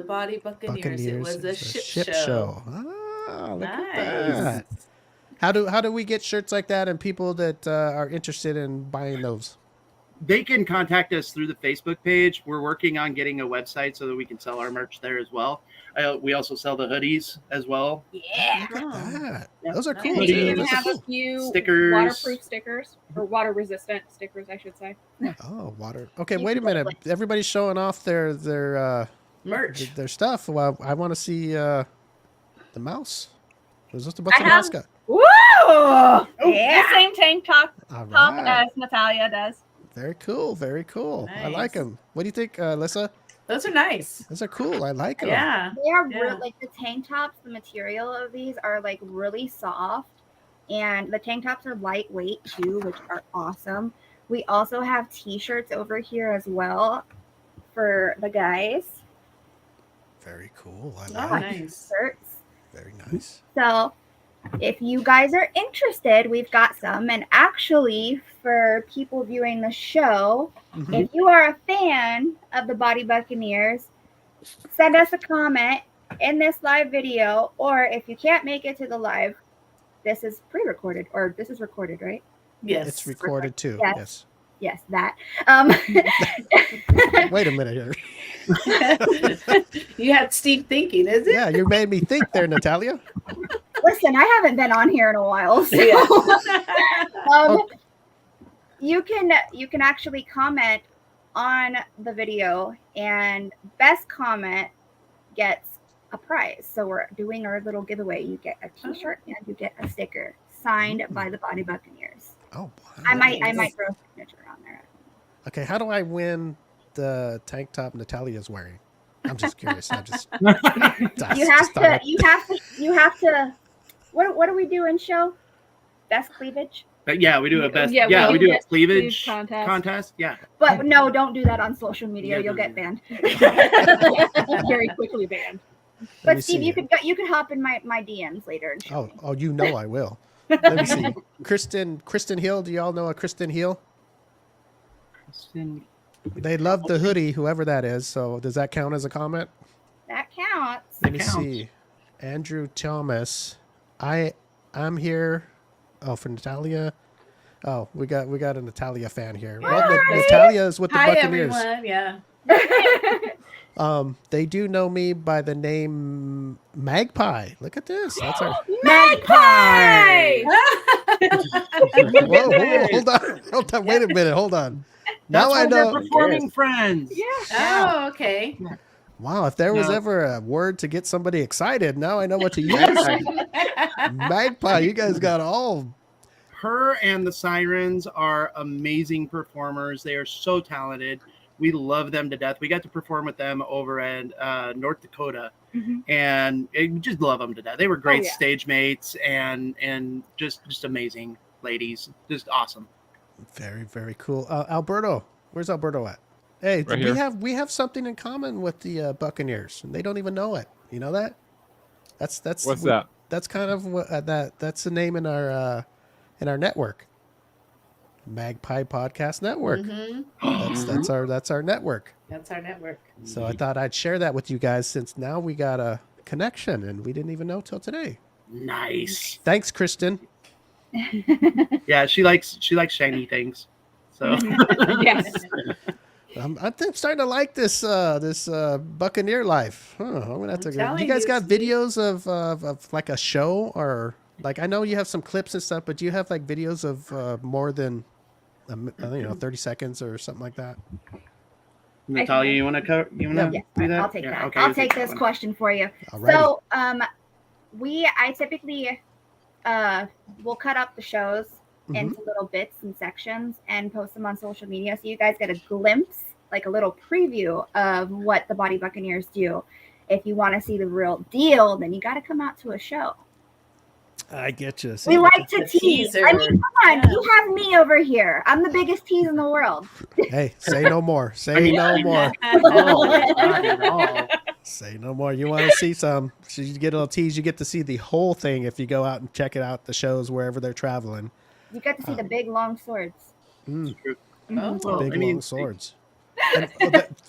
Bawdy Buccaneers. It was a It's ship show. Ah, look at Nice. that. How do we get shirts like that and people that are interested in buying those? They can contact us through the Facebook page. We're working on getting a website so that we can sell our merch there as well. We also sell the hoodies as well. Yeah. Oh. That. Yeah. Those are cool. Nice. We Too. even Those are have a cool. few Stickers. waterproof stickers or water resistant stickers, I should say. Oh, water. Okay, You wait a can minute. label Everybody's showing off their Merch. stuff. Well, I want to see the mouse. Was this the I have- Buccaneers? Woo! The Yeah. same tank top All top right. as Natalia does. Very cool. Very cool. I like Nice. them. What do you think, Alyssa? Those are nice. Those are cool. I like them. Yeah. They are Yeah. like the tank tops. The material of these are like really soft, and the tank tops are lightweight too, which are awesome. We also have T-shirts over here as well for the guys. Very cool. I Oh, like. nice. Shirts. Very nice. So if you guys are interested, we've got some. And actually, for people viewing the show, Mhm. if you are a fan of the Bawdy Buccaneers, send us a comment in this live video. Or if you can't make it to the live, this is pre-recorded, or this is recorded, right? Yes. It's recorded too. Yes. Yes. Yes, that. Wait a minute here. You had Steve thinking, is it? Yeah, you made me think there, Natalia. Listen, I haven't been on here in a while, so Yeah. you can actually comment on the video, and best comment gets a prize. So we're doing our little giveaway. You get a T-shirt and you get a sticker signed by the Bawdy Buccaneers. Oh, wow. I might throw a signature on there. Okay, how do I win the tank top Natalia's wearing? I'm just curious. You have to. What do we do in show? Best cleavage. But yeah, we do a best. Yeah, Yeah, we we do do a best cleavage cleavage contest. Yeah. But no, don't do that on social media. Yeah, You'll don't get do banned. Very quickly banned. But Steve, you could hop in my DMs later and show me. Oh, you know I will. Let me see. Kristen Hill. Do y'all know a Kristen Hill? They love the hoodie, whoever that is. So does that count as a comment? That counts. Let me counts. see. Andrew Thomas. I'm here. Oh, for Natalia. Oh, we got a Natalia fan here. Well, Natalia is with the Hi, Buccaneers. everyone. Yeah. They do know me by the name Magpie. Look at this. That's our. Magpie! Whoa, hold on. Wait a minute. Hold on. Now I That's one of know. their performing friends. Yeah. Oh, okay. Wow, if there was No. ever a word to get somebody excited, now I know what to use. Magpie, you guys got all. Her and the Sirens are amazing performers. They are so talented. We love them to death. We got to perform with them over at North Dakota, and we just love them to death. They were great yeah. stage mates and just amazing ladies. Just awesome. Very, very cool. Alberto, where's Alberto at? Hey, Right here. we have something in common with the Buccaneers, and they don't even know it. You know that? That's What's that? That's kind of what that's the name in our network, Magpie Podcast Network. That's our network. That's our network. So I thought I'd share that with you guys since now we got a connection, and we didn't even know till today. Nice. Thanks, Kristen. Yeah, she likes shiny things. So Yes. I'm starting to like this Buccaneer life. Huh, I'm gonna have to go. telling You guys you, got Steve. videos of like a show, or like, I know you have some clips and stuff, but do you have like videos of more than 30 seconds or something like that? Natalia, you want to do Yeah, that? I'll take Yeah, that. okay, I'll you take that this one. question for you. Alrighty. So, I typically will cut up the shows into little bits and sections and post them on social media, so you guys get a glimpse, like a little preview of what the Bawdy Buccaneers do. If you want to see the real deal, then you got to come out to a show. I get you. We like to The tease. teaser. I mean, come on, Yeah. you have me over here. I'm the biggest tease in the world. Hey, say no more. Say no more. Not at all. Say no more. You want to see some? So you get a little tease. You get to see the whole thing if you go out and check it out. The shows wherever they're traveling. You get to see the big long swords. Mm, Oh. Well, big I mean, long swords. And,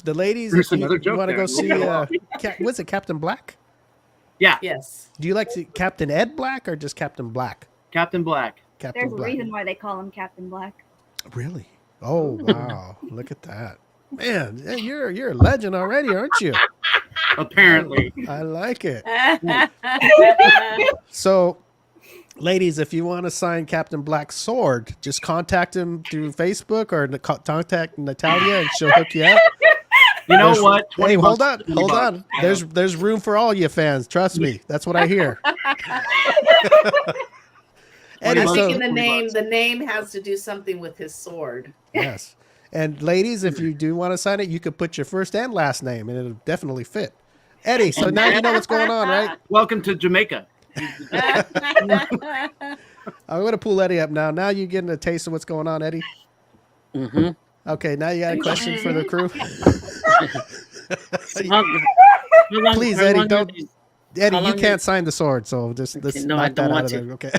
the ladies, There's if you, another joke want to go there. see, what's it, Captain Black? Yeah, Yes. Do you like to Captain Ed Black or just Captain Black? Captain Black. Captain There's a Black. reason why they call him Captain Black. Really? Oh wow! Look at that, man! You're a legend already, aren't you? Apparently. I like it. So, ladies, if you want to sign Captain Black's sword, just contact him through Facebook or contact Natalia, and she'll hook you up. You know There's- what? Hey, hold on, 20 hold bucks. on. There's room for all you fans. Trust me. That's what I hear. Eddie, I'm so- thinking the 20 name. bucks. The name has to do something with his sword. yes. And ladies, if you do want to sign it, you could put your first and last name, and it'll definitely fit. Eddie, so now you know what's going on, right? Welcome to Jamaica. I'm going to pull Eddie up now. Now you're getting a taste of what's going on, Eddie. Mm-hmm. Okay, now you got a question for the crew. Please, Eddie, don't. Eddie, how you long can't is- sign the sword, so just let's no, I knock don't that out want of to. there. Okay.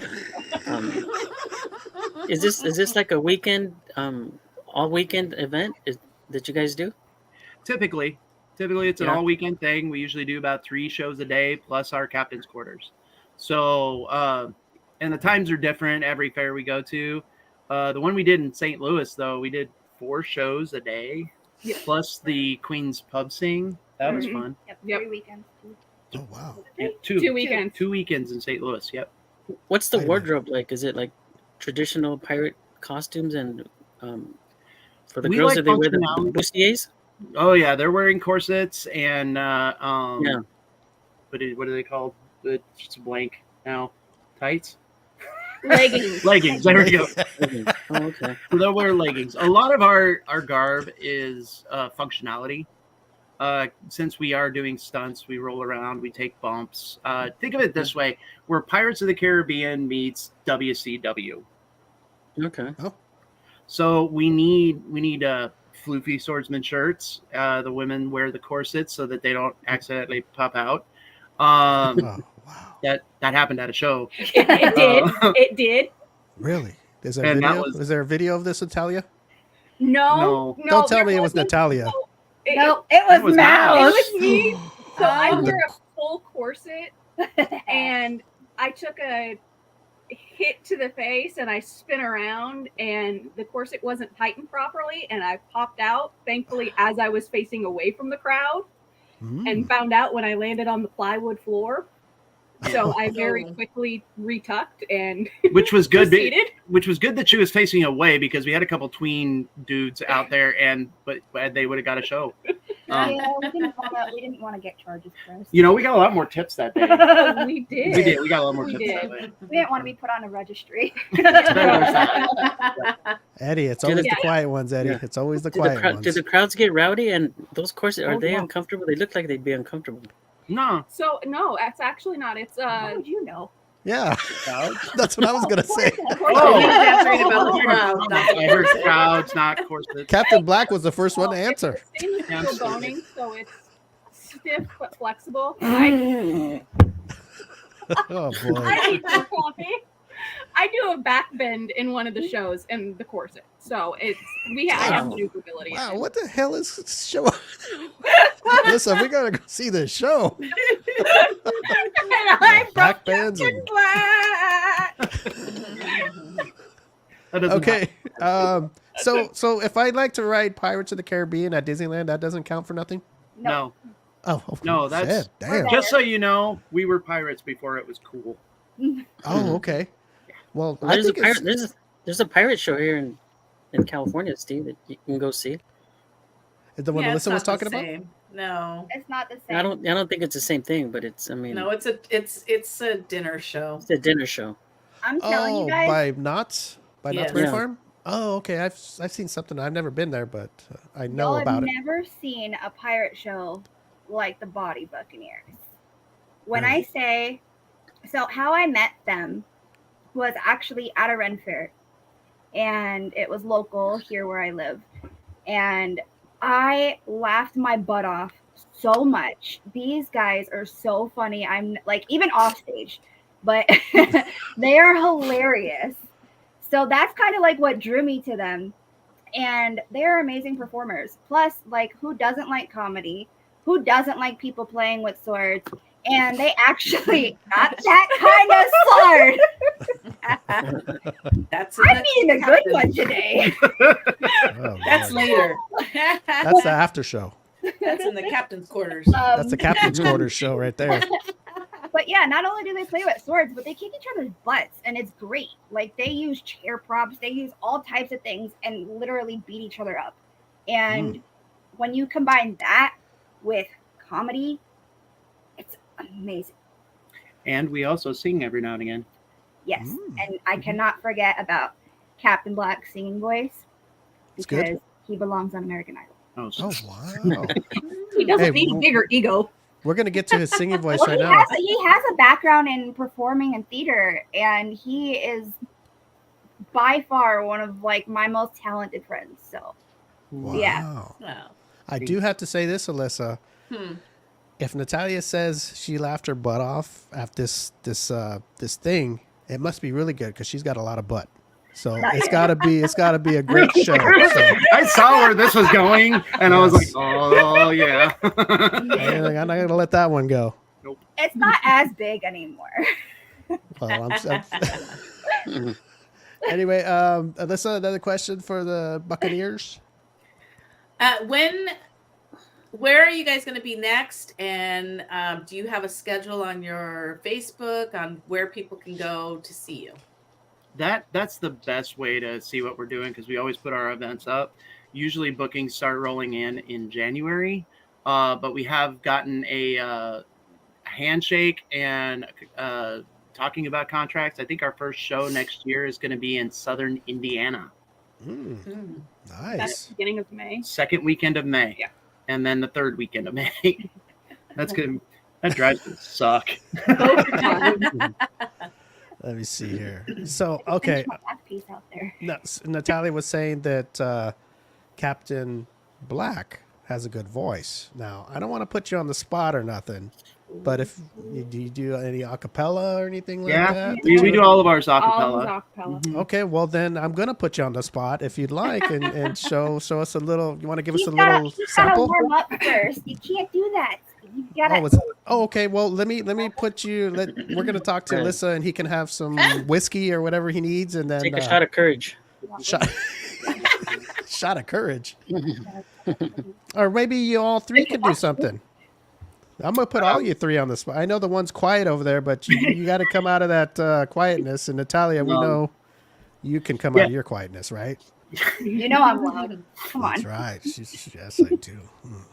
Is this like a weekend, all weekend event that you guys do? Typically it's an Yeah. all weekend thing. We usually do about 3 shows a day plus our captain's quarters. So, and the times are different every fair we go to. The one we did in St. Louis, though, we did 4 shows a day plus the Queen's Pub Sing. That was Mhm. fun. Yep. 3 weekends. Oh wow. Yeah, 2 weekends. 2 weekends in St. Louis. Yep. What's the Wait a minute. wardrobe like? Is it like traditional pirate costumes and for the We girls, like do they wear the functionality. bustiers? Oh yeah, they're wearing corsets and Yeah. what are they called? It's blank now. Tights? Leggings. Leggings. There we go. Oh, okay. So they'll wear leggings. A lot of our garb is functionality. Since we are doing stunts, we roll around, we take bumps. Think of it this way: we're Pirates of the Caribbean meets WCW. Okay. So we need floofy swordsman shirts. The women wear the corsets so that they don't accidentally pop out. Oh wow. That happened at a show. It did. It did. Really? Is there a And that video? was- Is there a video of this, Natalia? No. Don't tell there me it was wasn't. Natalia. No, it was Mal. It Mal. was me. So I Oh. wear a full corset, and I took a hit to the face and I spin around and the corset wasn't tightened properly and I popped out, thankfully, as I was facing away from the crowd and found out when I landed on the plywood floor. So I very quickly retucked and which was good. proceeded. Which was good that she was facing away because we had a couple tween dudes out there, but they would have got a show. Yeah, we didn't want to get charges for us. You know, we got a lot more tips that day. We did. We did. We got a lot more We tips did. that way. We didn't want to be put on a registry. Eddie, it's always the quiet ones, Eddie. Yeah. It's always the Do quiet ones. the crowds get rowdy? And those courses, are they yeah. uncomfortable? They look like they'd be uncomfortable. No. So no, that's actually not. It's How did you know? Yeah, that's what I was gonna say. Oh. He was answering about the crowd, not the I heard crowds, not corsets. Captain Black was the first one to answer. Stainless steel Absolutely. boning, so it's stiff but flexible. Oh boy. I need more coffee. I do a back bend in one of the shows in the corset, so I have maneuverability. Wow, what the hell is show? Listen, we gotta go see this show. And I'm Back from bands Captain and- Black. That doesn't Okay. So if I'd like to ride Pirates of the Caribbean at Disneyland, that doesn't count for nothing? No. Oh No, that's- shit, damn. Just so you know, we were pirates before it was cool. Oh, okay. Well, I There's a think it's, pirate. There's a pirate show here in California, Steve, that you can go see. is the one Yeah, Melissa it's was not the talking about. same. No, It's not the same. I don't think it's the same thing, but it's. I mean, no, it's a dinner show. it's a dinner show. I'm telling Oh, you guys. by Knott's Yes. Berry Yeah. Farm. Oh, okay. I've seen something. I've never been there, but I know Y'all about have it. never seen a pirate show like the Bawdy Buccaneers. When Really? I say, so how I met them was actually at a Ren Fair, and it was local here where I live, and I laughed my butt off so much. These guys are so funny. I'm like, even off stage, but they are hilarious. So that's kind of like what drew me to them. And they're amazing performers. Plus, like, who doesn't like comedy? Who doesn't like people playing with swords? And they actually not that kind of sword. That's I'm eating a good one today. Oh, That's Lord. later. That's the after show. That's in the captain's quarters. That's the captain's quarters show right there. But yeah, not only do they play with swords, but they kick each other's butts, and it's great. Like, they use chair props, they use all types of things, and literally beat each other up. And when you combine that with comedy, it's amazing. And we also sing every now and again. Yes, Mm. and I cannot forget about Captain Black's singing voice It's good. because he belongs on American Idol. Oh, Oh wow. He doesn't Hey, need a bigger ego. We're gonna get to his singing voice Well, right he now. has a background in performing and theater, and he is by far one of like my most talented friends. So Wow. yeah. Wow. I do have to say this, Alyssa. Hmm. If Natalia says she laughed her butt off at this thing, it must be really good because she's got a lot of butt. So it's gotta be a great show. So, I saw where this was going, and I was like, oh, yeah. I'm not gonna let that one go. It's not as big anymore. Well, anyway, Alyssa, another question for the Buccaneers. Where are you guys going to be next? And do you have a schedule on your Facebook on where people can go to see you? That's the best way to see what we're doing because we always put our events up. Usually bookings start rolling in January, but we have gotten a handshake and talking about contracts. I think our first show next year is going to be in Southern Indiana. Nice. That's the beginning of May. Second weekend of May. Yeah. And then the third weekend of May. That's good. That drives to suck. Let me see here. So, okay. Finish my back piece out there. Natalia was saying that Captain Black has a good voice. Now, I don't want to put you on the spot or nothing, but if do you do any acapella or anything like Yeah, that? we do all of ours All acapella. of acapella. Okay, well then I'm gonna put you on the spot if you'd like, and show us a little. You want to give us a He's gotta little warm sample? up first. You can't do that. You gotta. Okay. Well, let me put you. We're gonna talk to Right. Alyssa, and he can have some whiskey or whatever he needs, and then Take a shot of courage. shot of courage. Or maybe you all three could do something. I'm gonna put all you three on the spot. I know the one's quiet over there, but you got to come out of that quietness. And Natalia, we know you can come out of your quietness, right? You know I'm loud. Come on. That's right. Yes, I do.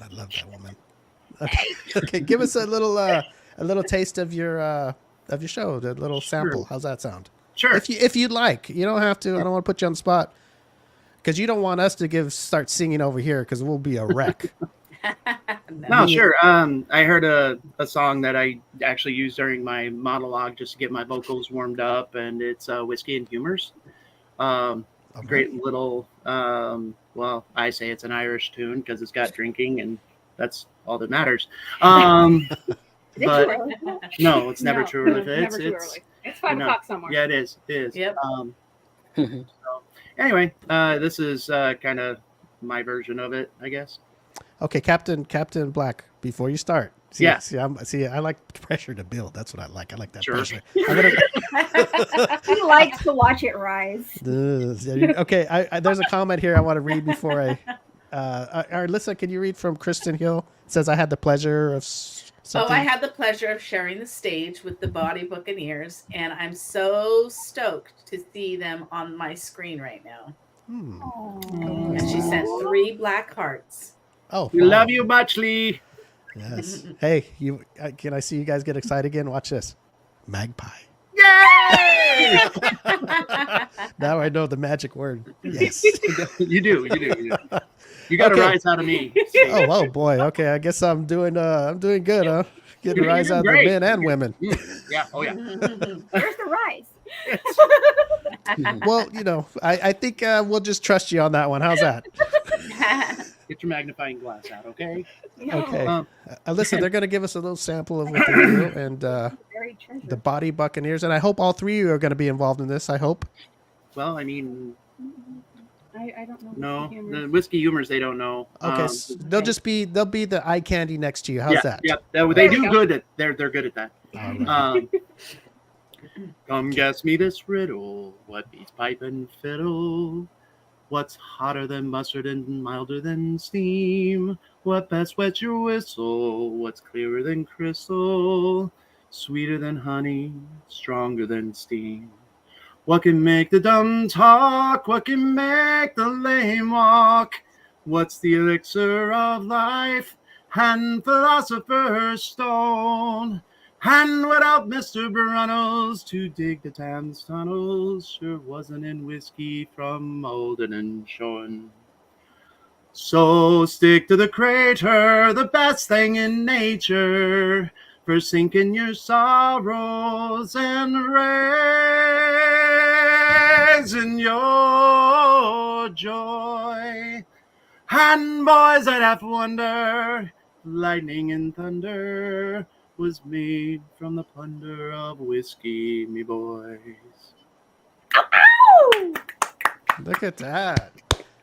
I love that woman. Okay, give us a little taste of your show, the little sample. Sure. How's that sound? Sure. If you'd like, you don't have to. I don't want to put you on the spot because you don't want us to start singing over here because we'll be a wreck. No, sure. I heard a song that I actually used during my monologue just to get my vocals warmed up, and it's Whiskey and Humors. Great little, well, I say it's an Irish tune because it's got drinking, and that's all that matters. But no, it's never too early. Never too early. It's 5 o'clock somewhere. Yeah, it is. It is. Yep. So anyway, this is kind of my version of it, I guess. Okay, Captain Black. Before you start, see, I like pressure to build. That's what I like. I like that pressure. He likes to watch it rise. Okay, there's a comment here I want to read before I. Alyssa, can you read from Kristen Hill? It says, I had the pleasure of something. I had the pleasure of sharing the stage with the Bawdy Buccaneers, and I'm so stoked to see them on my screen right now. And she sent 3 black hearts. Oh, we love you much, Lee. Yes. Hey, can I see you guys get excited again? Watch this. Magpie. Yay! Now I know the magic word. Yes. You do. You got a rise out of me. Oh boy. Okay, I guess I'm doing good, huh? Getting a rise out of the men and women. Yeah. Oh yeah. There's the rise. Well, I think we'll just trust you on that one. How's that? Get your magnifying glass out, okay? Okay. Listen, they're going to give us a little sample of what they do, and the Bawdy Buccaneers, and I hope all 3 of you are going to be involved in this. I hope. Well, I mean, I don't know. No, the Whiskey Humors they don't know. Okay, they'll be the eye candy next to you. How's that? Yeah, they do good. They're good at that. Right. Come guess me this riddle. What beats pipe and fiddle? What's hotter than mustard and milder than steam? What best wets your whistle? What's clearer than crystal? Sweeter than honey, stronger than steam? What can make the dumb talk? What can make the lame walk? What's the elixir of life and philosopher's stone? And without Mr. Brunnels to dig the Thames tunnels, sure wasn't in whiskey from Malden and Shorn. So stick to the crater, the best thing in nature, for sinking your sorrows and raising your joy. And boys, I'd have to wonder, lightning and thunder was made from the plunder of whiskey, me boys. Look at that.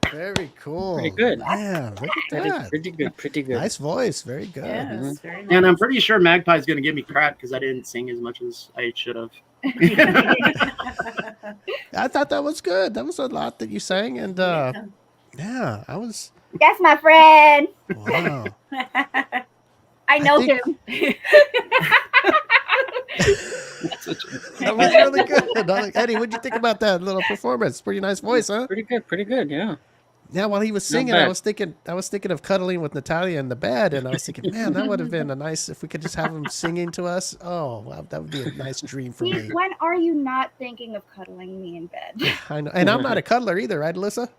Very cool. Pretty good. Man, look at that. Pretty good. Nice voice. Very good. Yes, very nice. And I'm pretty sure Magpie's going to give me crap because I didn't sing as much as I should have. I thought that was good. That was a lot that you sang. And yeah, I was. That's my friend. Wow. I know him. That was really good. Eddie, what'd you think about that little performance? Pretty nice voice, huh? Pretty good, yeah. Yeah, while he was singing, I was thinking of cuddling with Natalia in the bed, and I was thinking, man, that would have been a nice if we could just have him singing to us. Oh, wow, that would be a nice dream for me. When are you not thinking of cuddling me in bed? I know, and I'm not a cuddler either, right, Alyssa?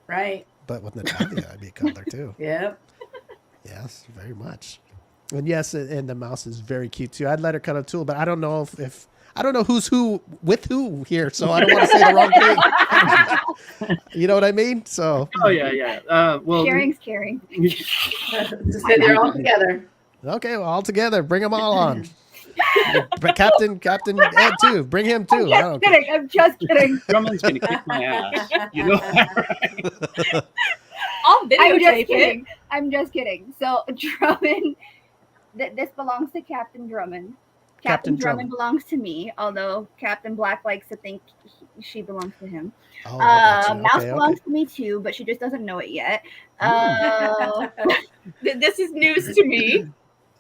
Right. But with Natalia, I'd be a cuddler too. Yep. Yes, very much. And yes, and the mouse is very cute too. I'd let her cuddle too, but I don't know if I don't know who's who with who here, so I don't want to say the wrong thing. You know what I mean? So. Oh yeah. Well, Sharing's caring. Just say they're all together. Okay, well, all together, bring them all on. Captain Ed too. Bring him too. I'm just kidding. Drummond's gonna kick my ass. You know that, right? I'll videotape it. I'm just kidding. So Drummond This belongs to Captain Drummond. Captain Captain Drummond belongs to me, although Captain Black likes to think she belongs to him. Oh, I got you. Mouse Okay, belongs to me too, but she just doesn't know it yet. This is news to me.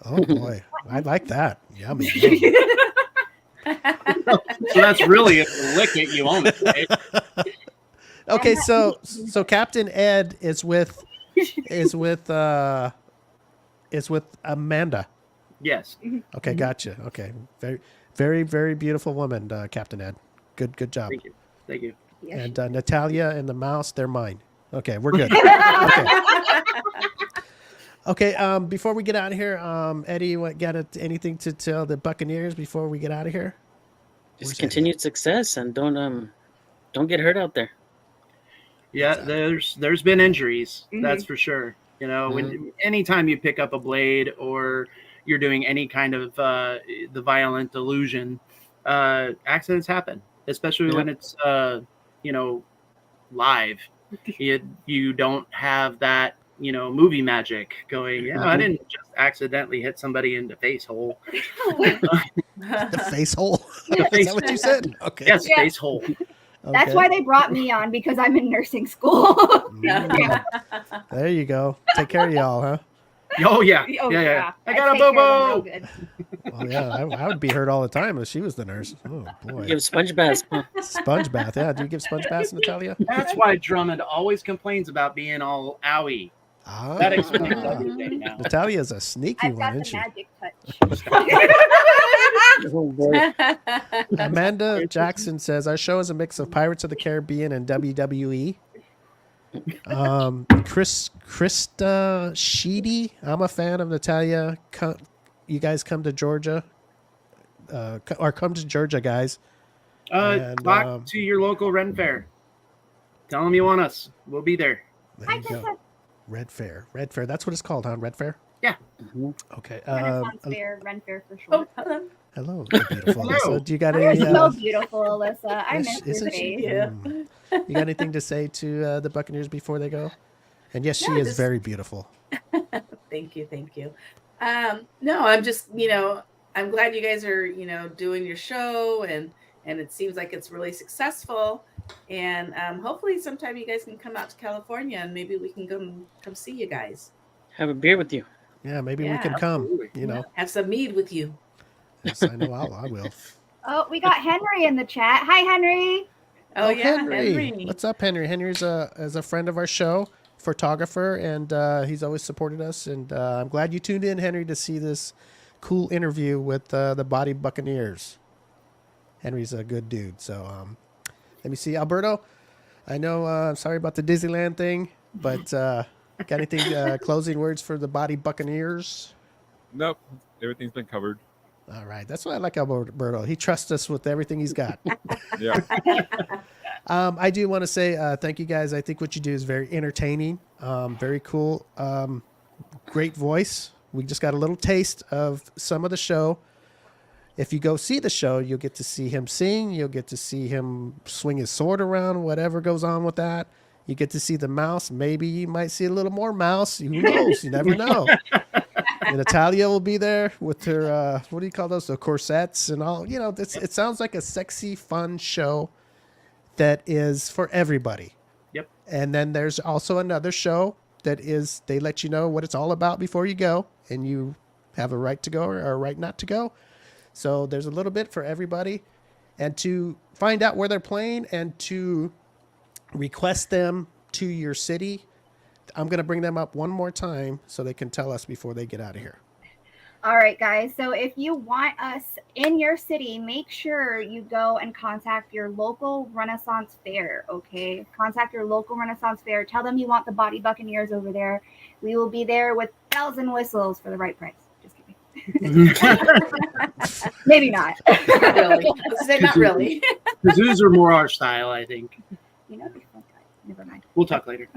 Oh boy, I like that. Yummy. So that's really if you lick it, you own it. Right? Okay, so Captain Ed is with Amanda. Yes. Okay, gotcha. Okay, very, very, very beautiful woman, Captain Ed. Good job. Thank you. Thank you. Yes, And Natalia and the mouse, they're mine. Okay, we're good. Okay. Okay. Before we get out of here, Eddie, anything to tell the Buccaneers before we get out of here? Just continued success and don't get hurt out there. Yeah, there's been injuries, Mhm. that's for sure. You know, anytime you pick up a blade or you're doing any kind of the violent illusion, accidents happen, especially when it's live. You don't have that movie magic going. Yeah, I didn't just accidentally hit somebody in the face hole. The face hole. The Is face that what you said? Okay. Yes, Yeah. face hole. That's Okay. why they brought me on, because I'm in nursing school. Mm. There you go. Take care of y'all, huh? Oh yeah, Oh, yeah. yeah. I got a take care of them real boo good. Well, yeah, I would be hurt all the time if she was the nurse. Oh boy. Give sponge baths. Huh? Sponge bath. Yeah. Do you give sponge baths, Natalia? That's why Drummond always complains about being all owie. Ah. That explains everything now. Natalia's a sneaky I've got one, the isn't she? magic touch. Oh, boy. Amanda Jackson says our show is a mix of Pirates of the Caribbean and WWE. Krista Sheedy, I'm a fan of Natalia. You guys come to Georgia, or come to Georgia, guys. And, Talk to your local Ren Fair. Tell them you want us. We'll be there. There you go. Red Fair. That's what it's called, huh? Red Fair. Yeah. Okay. Renaissance Fair, Ren Fair for Oh, short. hello. Hello, beautiful Hello. Alyssa. Do you got You're any? so beautiful, Alyssa. I miss your Isn't she? face. Yeah. You got anything to say to the Buccaneers before they go? And yes, she No, is just- very beautiful. Thank you. No, I'm just, I'm glad you guys are, doing your show and it seems like it's really successful. And hopefully sometime you guys can come out to California and maybe we can come see you guys. Have a beer with you. Yeah, maybe we Yeah, can come. absolutely. Have some mead with you. Yes, I know. I will. Oh, we got Henry in the chat. Hi, Henry. Oh, yeah, Henry. What's up, Henry? Henry's a friend of our show, photographer, and he's always supported us. And I'm glad you tuned in, Henry, to see this cool interview with the Bawdy Buccaneers. Henry's a good dude. So let me see, Alberto. I know. Sorry about the Disneyland thing, but got anything closing words for the Bawdy Buccaneers? Nope, everything's been covered. All right, that's what I like about Alberto. He trusts us with everything he's got. Yeah. I do want to say thank you guys. I think what you do is very entertaining, very cool, great voice. We just got a little taste of some of the show. If you go see the show, you'll get to see him sing. You'll get to see him swing his sword around, whatever goes on with that. You get to see the mouse. Maybe you might see a little more mouse. Who knows? You never know. And Natalia will be there with her, what do you call those? The corsets and all. It sounds like a sexy, fun show that is for everybody. Yep. And then there's also another show that is, they let you know what it's all about before you go, and you have a right to go or a right not to go. So there's a little bit for everybody. And to find out where they're playing and to request them to your city, I'm going to bring them up one more time so they can tell us before they get out of here. All right, guys. So if you want us in your city, make sure you go and contact your local Renaissance Fair, okay? Contact your local Renaissance Fair. Tell them you want the Bawdy Buccaneers over there. We will be there with bells and whistles for the right price. Just kidding. Maybe not. Not really. Let's say not really. The zoos are more our style, I think. Never mind. We'll talk later.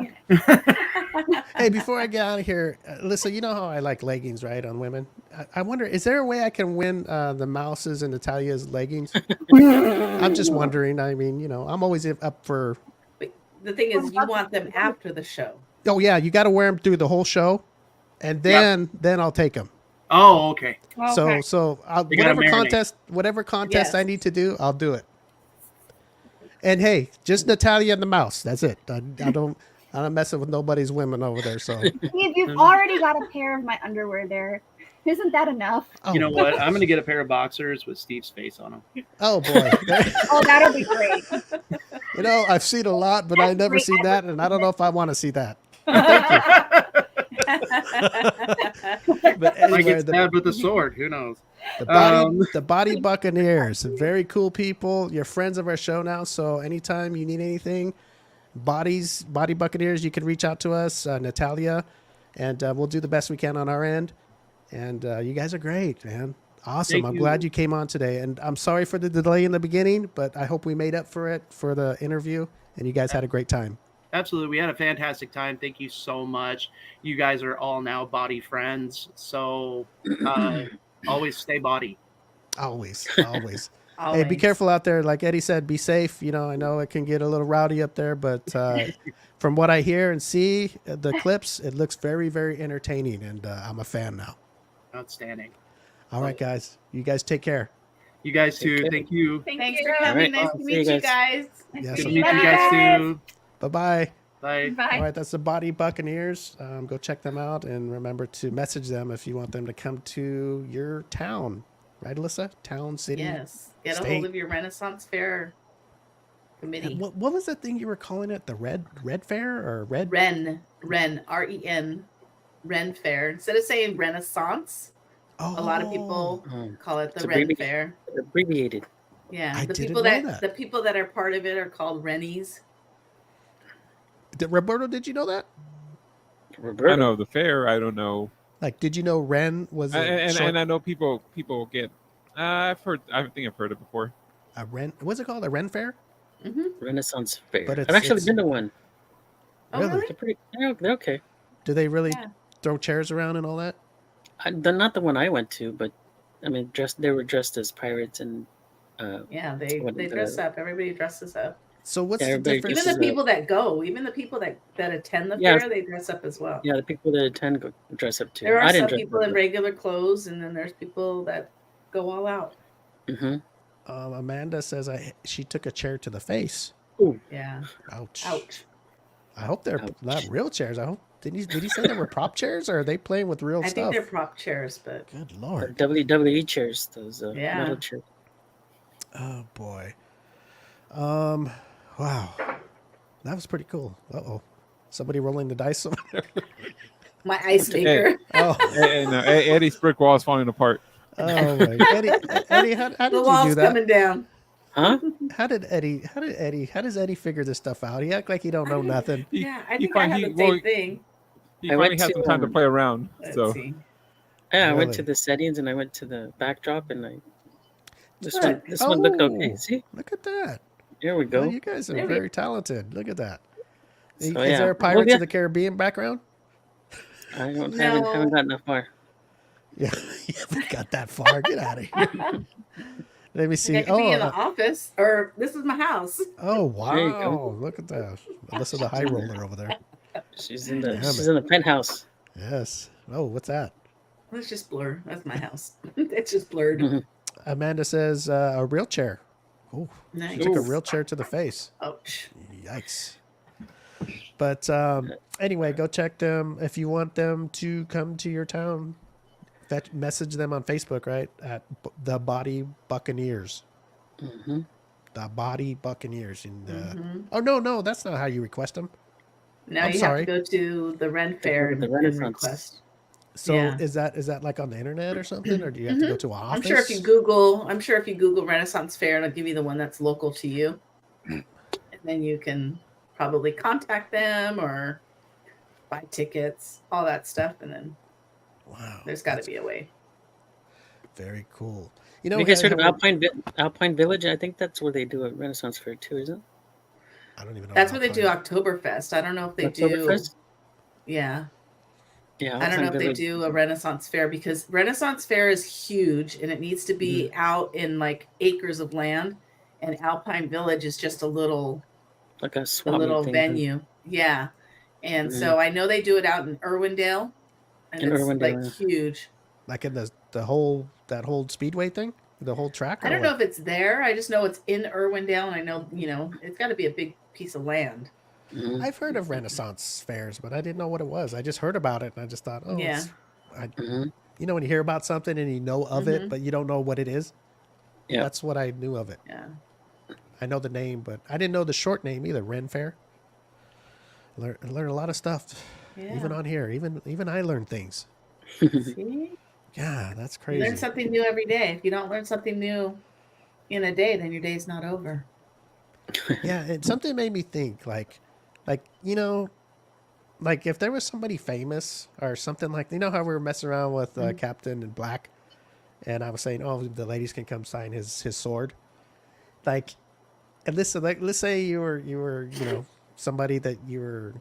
Hey, before I get out of here, Alyssa, you know how I like leggings, right, on women? I wonder, is there a way I can win the Mouse's and Natalia's leggings? I'm just wondering. I mean, I'm always up for... The thing is, you want them after the show. Oh, yeah, you got to wear them through the whole show, and then I'll take them. Oh, okay. Okay. So They gotta whatever contest I Yes. need to do, I'll do it. And hey, just Natalia and the mouse. That's it. I'm not messing with nobody's women over there. So Steve, you've already got a pair of my underwear there. Isn't that enough? You know what? I'm gonna get a pair of boxers with Steve's face on them. Oh boy. Oh, that'll be great. You know, I've seen a lot, but I never Great seen that, and I don't know if I want to see that. But Might anyway, get stabbed with a sword. Who knows? the Bawdy Buccaneers, very cool people. You're friends of our show now, so anytime you need anything, Bawdy Buccaneers, you can reach out to us, Natalia, and we'll do the best we can on our end. And you guys are great, man. Awesome. Thank I'm you. glad you came on today, and I'm sorry for the delay in the beginning, but I hope we made up for it for the interview, and you guys had a great time. Absolutely. We had a fantastic time. Thank you so much. You guys are all now Bawdy friends. So always stay Bawdy. Always. Always. Hey, be careful out there. Like Eddie said, be safe. You know, I know it can get a little rowdy up there, but from what I hear and see, the clips, it looks very, very entertaining, and I'm a fan now. Outstanding. All right, guys. You guys take care. You guys too. Okay. Thank you. Thanks you. for coming. All right. Nice to See meet you you guys. Yes, Good sir. to meet you guys too. Bye-bye. Bye. Bye. All right, that's the Bawdy Buccaneers. Go check them out, and remember to message them if you want them to come to your town. Right, Alyssa? Town, city? Yes. Get a State. hold of your Renaissance Fair committee. And what was that thing you were calling it? The Red Fair or Red? Ren, R-E-N, Ren Fair. Instead of saying Renaissance, Oh, a lot of people call it It's the Ren abbreviated. Fair. Abbreviated. Yeah, I the didn't people know that that. the people that are part of it are called Rennies. Roberto, did you know that? Roberto. I know the fair. I don't know, Like, did you know Ren was a and I know people get. I've heard. I think I've heard it before. a Ren? What's it called? A Ren Fair? Renaissance Fair. But I've actually it's- been to one. Oh, Really? really? They're pretty. They're okay. Do they really Yeah. throw chairs around and all that? They're not the one I went to, but I mean, they were dressed as pirates and. Yeah, they What, dress up. Everybody dresses up. So what's Yeah, the everybody difference? Even is the a- people that go, even the people that attend the Yeah. fair, they dress up as well. Yeah, the people that attend go dress up too. There are I some didn't dress people up. in regular clothes, and then there's people that go all out. Mm-hmm. Amanda says she took a chair to the face. Yeah. Ouch. Ouch. I hope they're Ouch. not real chairs. I hope did he say they were prop chairs, or are they playing with real I stuff? think they're prop chairs, but Good lord. WWE chairs, those Yeah. metal chairs. Oh boy. Wow. That was pretty cool. Uh-oh. Somebody rolling the dice over there. my ice maker. Oh, And Eddie's brick wall is falling apart. oh my Eddie, how The did you wall's do that? coming down. Huh? How does Eddie figure this stuff out? He act like he don't know nothing. Yeah, I he think I find- have he- the same well, thing. He I finally went had to, some time to play around. Let's So see. Yeah, I went Really? to the settings and I went to the backdrop and this Good. one looked okay. Oh, See, Look at that. here we Well, go. you guys are There we- very talented. Look at that. So, Is yeah. there a Well, Pirates yeah. of the Caribbean background? I don't, No. haven't gotten that far. Yeah, you haven't got that far. Get out of here. Let me see. I could be in Oh, the office, or this is my house. oh There you go. wow. Look at that. Alyssa the high roller over there. She's in the Damn she's it. in the penthouse. Yes. Oh, what's that? Let's just blur. That's my house. It's just blurred. Mhm. Amanda says a real chair. Oh, Nice. she took a real chair to the face. Ouch. Yikes. But anyway, go check them if you want them to come to your town. Message them on Facebook, right? At the Bawdy Buccaneers. Mm-hmm. The Bawdy Buccaneers. And Mhm. oh no, that's not how you request them. Now I'm you sorry. have to go to the Ren Fair The and Renaissance. request. So Yeah. is that like on the internet or something, or do you have to go to an office? I'm sure if you Google Renaissance Fair, it'll give you the one that's local to you, and then you can probably contact them or buy tickets, all that stuff, and then Wow, there's got to that's be a way. very cool. You know, You guys heard of have- Alpine Village? I think that's where they do a Renaissance Fair too, isn't it? I don't even know. That's what where they do Alpine- Oktoberfest. I don't know if they do. Oktoberfest? Yeah, Yeah, I don't know Alpine if they Village. do a Renaissance Fair because Renaissance Fair is huge and it needs to be out in like acres of land, and Alpine Village is just a little like a a swap little thing. venue. Yeah. And so I know they do it out in Irwindale. And In it's Irwindale, like yeah. huge. Like in the whole speedway thing, the whole track. I don't know if it's there. I just know it's in Irwindale, and I know it's got to be a big piece of land. Mhm. I've heard of Renaissance fairs, but I didn't know what it was. I just heard about it, and I just thought, oh, Yeah. Mhm. You know, when you hear about something and you know of it, but you don't know what it is. Yeah. That's what I knew of it. Yeah. I know the name, but I didn't know the short name either. Ren Fair. Learn a lot of stuff, Yeah. even on here. Even I learned things. See? Yeah, that's You crazy. learn something new every day. If you don't learn something new in a day, then your day's not over. Yeah, and something made me think, like like if there was somebody famous or something, like how we were messing around with Captain in Black, and I was saying, oh, the ladies can come sign his sword, like, and listen, like let's say you were somebody that you were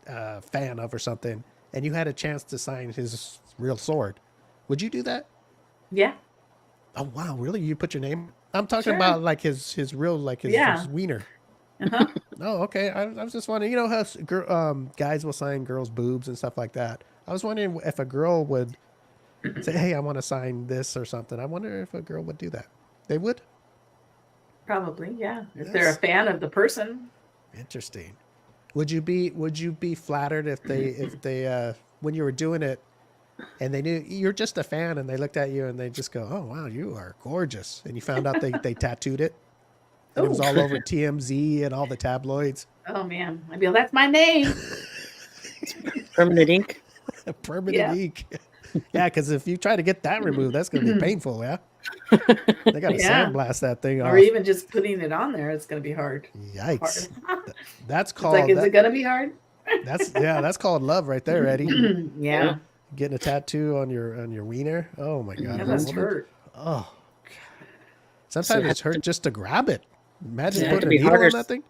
a fan of or something, and you had a chance to sign his real sword, would you do that? Yeah. Oh wow, really? You put your name? I'm talking Sure. about like his real, like his wiener. Uh-huh. Oh, okay. I was just wondering, how guys will sign girls' boobs and stuff like that. I was wondering if a girl would say, "Hey, I want to sign this" or something. I wonder if a girl would do that. They would? Probably, yeah. If Yes. they're a fan of the person. Interesting. Would you be flattered if they when you were doing it and they knew you're just a fan and they looked at you and they just go, "Oh, wow, you are gorgeous." And you found out they tattooed it. And it was all over TMZ and all the tabloids. Oh man. I'd be like, that's my name. Permanent ink. Permanent ink. Yeah, because if you try to get that removed, that's going to be painful, yeah? They got to sandblast that thing off. Or even just putting it on there, it's going to be hard. Yikes. Hard. That's called... It's like, is it going to be hard? That's called love right there, Eddie. Yeah. Getting a tattoo on your wiener. Oh, my God. That must hurt. Oh, God. Sometimes it's hurt just to grab it. Imagine Does it have putting to a be needle harder? on that thing.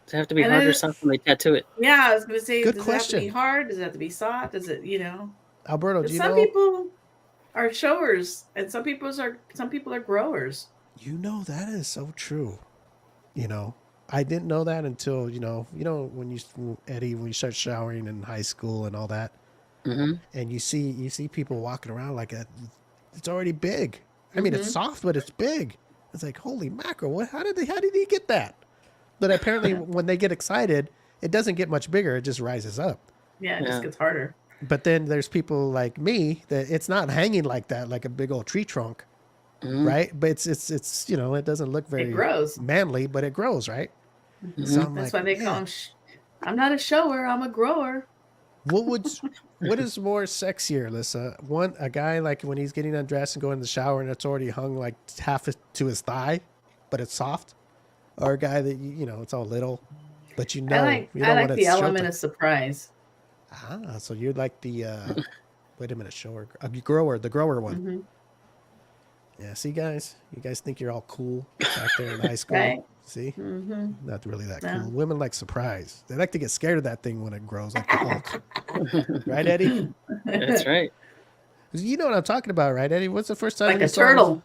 Does it have to be And hard then or soft when they tattoo it? Yeah, I was going to say, Good does question. it have to be hard? Does it have to be soft? Does it, Alberto, do you some know? people are showers and some people are growers. You know, that is so true. I didn't know that until, when you start showering in high school and all that, Mm-hmm. and you see people walking around like that, it's already big. I mean, it's soft, but it's big. It's like, holy mackerel! How did he get that? But apparently, when they get excited, it doesn't get much bigger. It just rises up. Yeah, it just gets harder. But then there's people like me that it's not hanging like that, like a big old tree trunk, right? But it's it doesn't look very It grows. manly, but it grows, right? Mm-hmm. So I'm That's like, why they call man, them. I'm not a shower. I'm a grower. what is more sexier, Alyssa? A guy like when he's getting undressed and going in the shower and it's already hung like half to his thigh, but it's soft, or a guy that it's all little, but I like when it's the element sheltered. of surprise. Ah, so you're like the wait a minute, shower, grower, the grower one. Mm-hmm. Yeah, see, guys, you guys think you're all cool back there in high school. Right. See, Mm-hmm. not really that No. cool. Women like surprise. They like to get scared of that thing when it grows like the Hulk. Right, Eddie? That's right. You know what I'm talking about, right, Eddie? What's the first time Like you a saw turtle.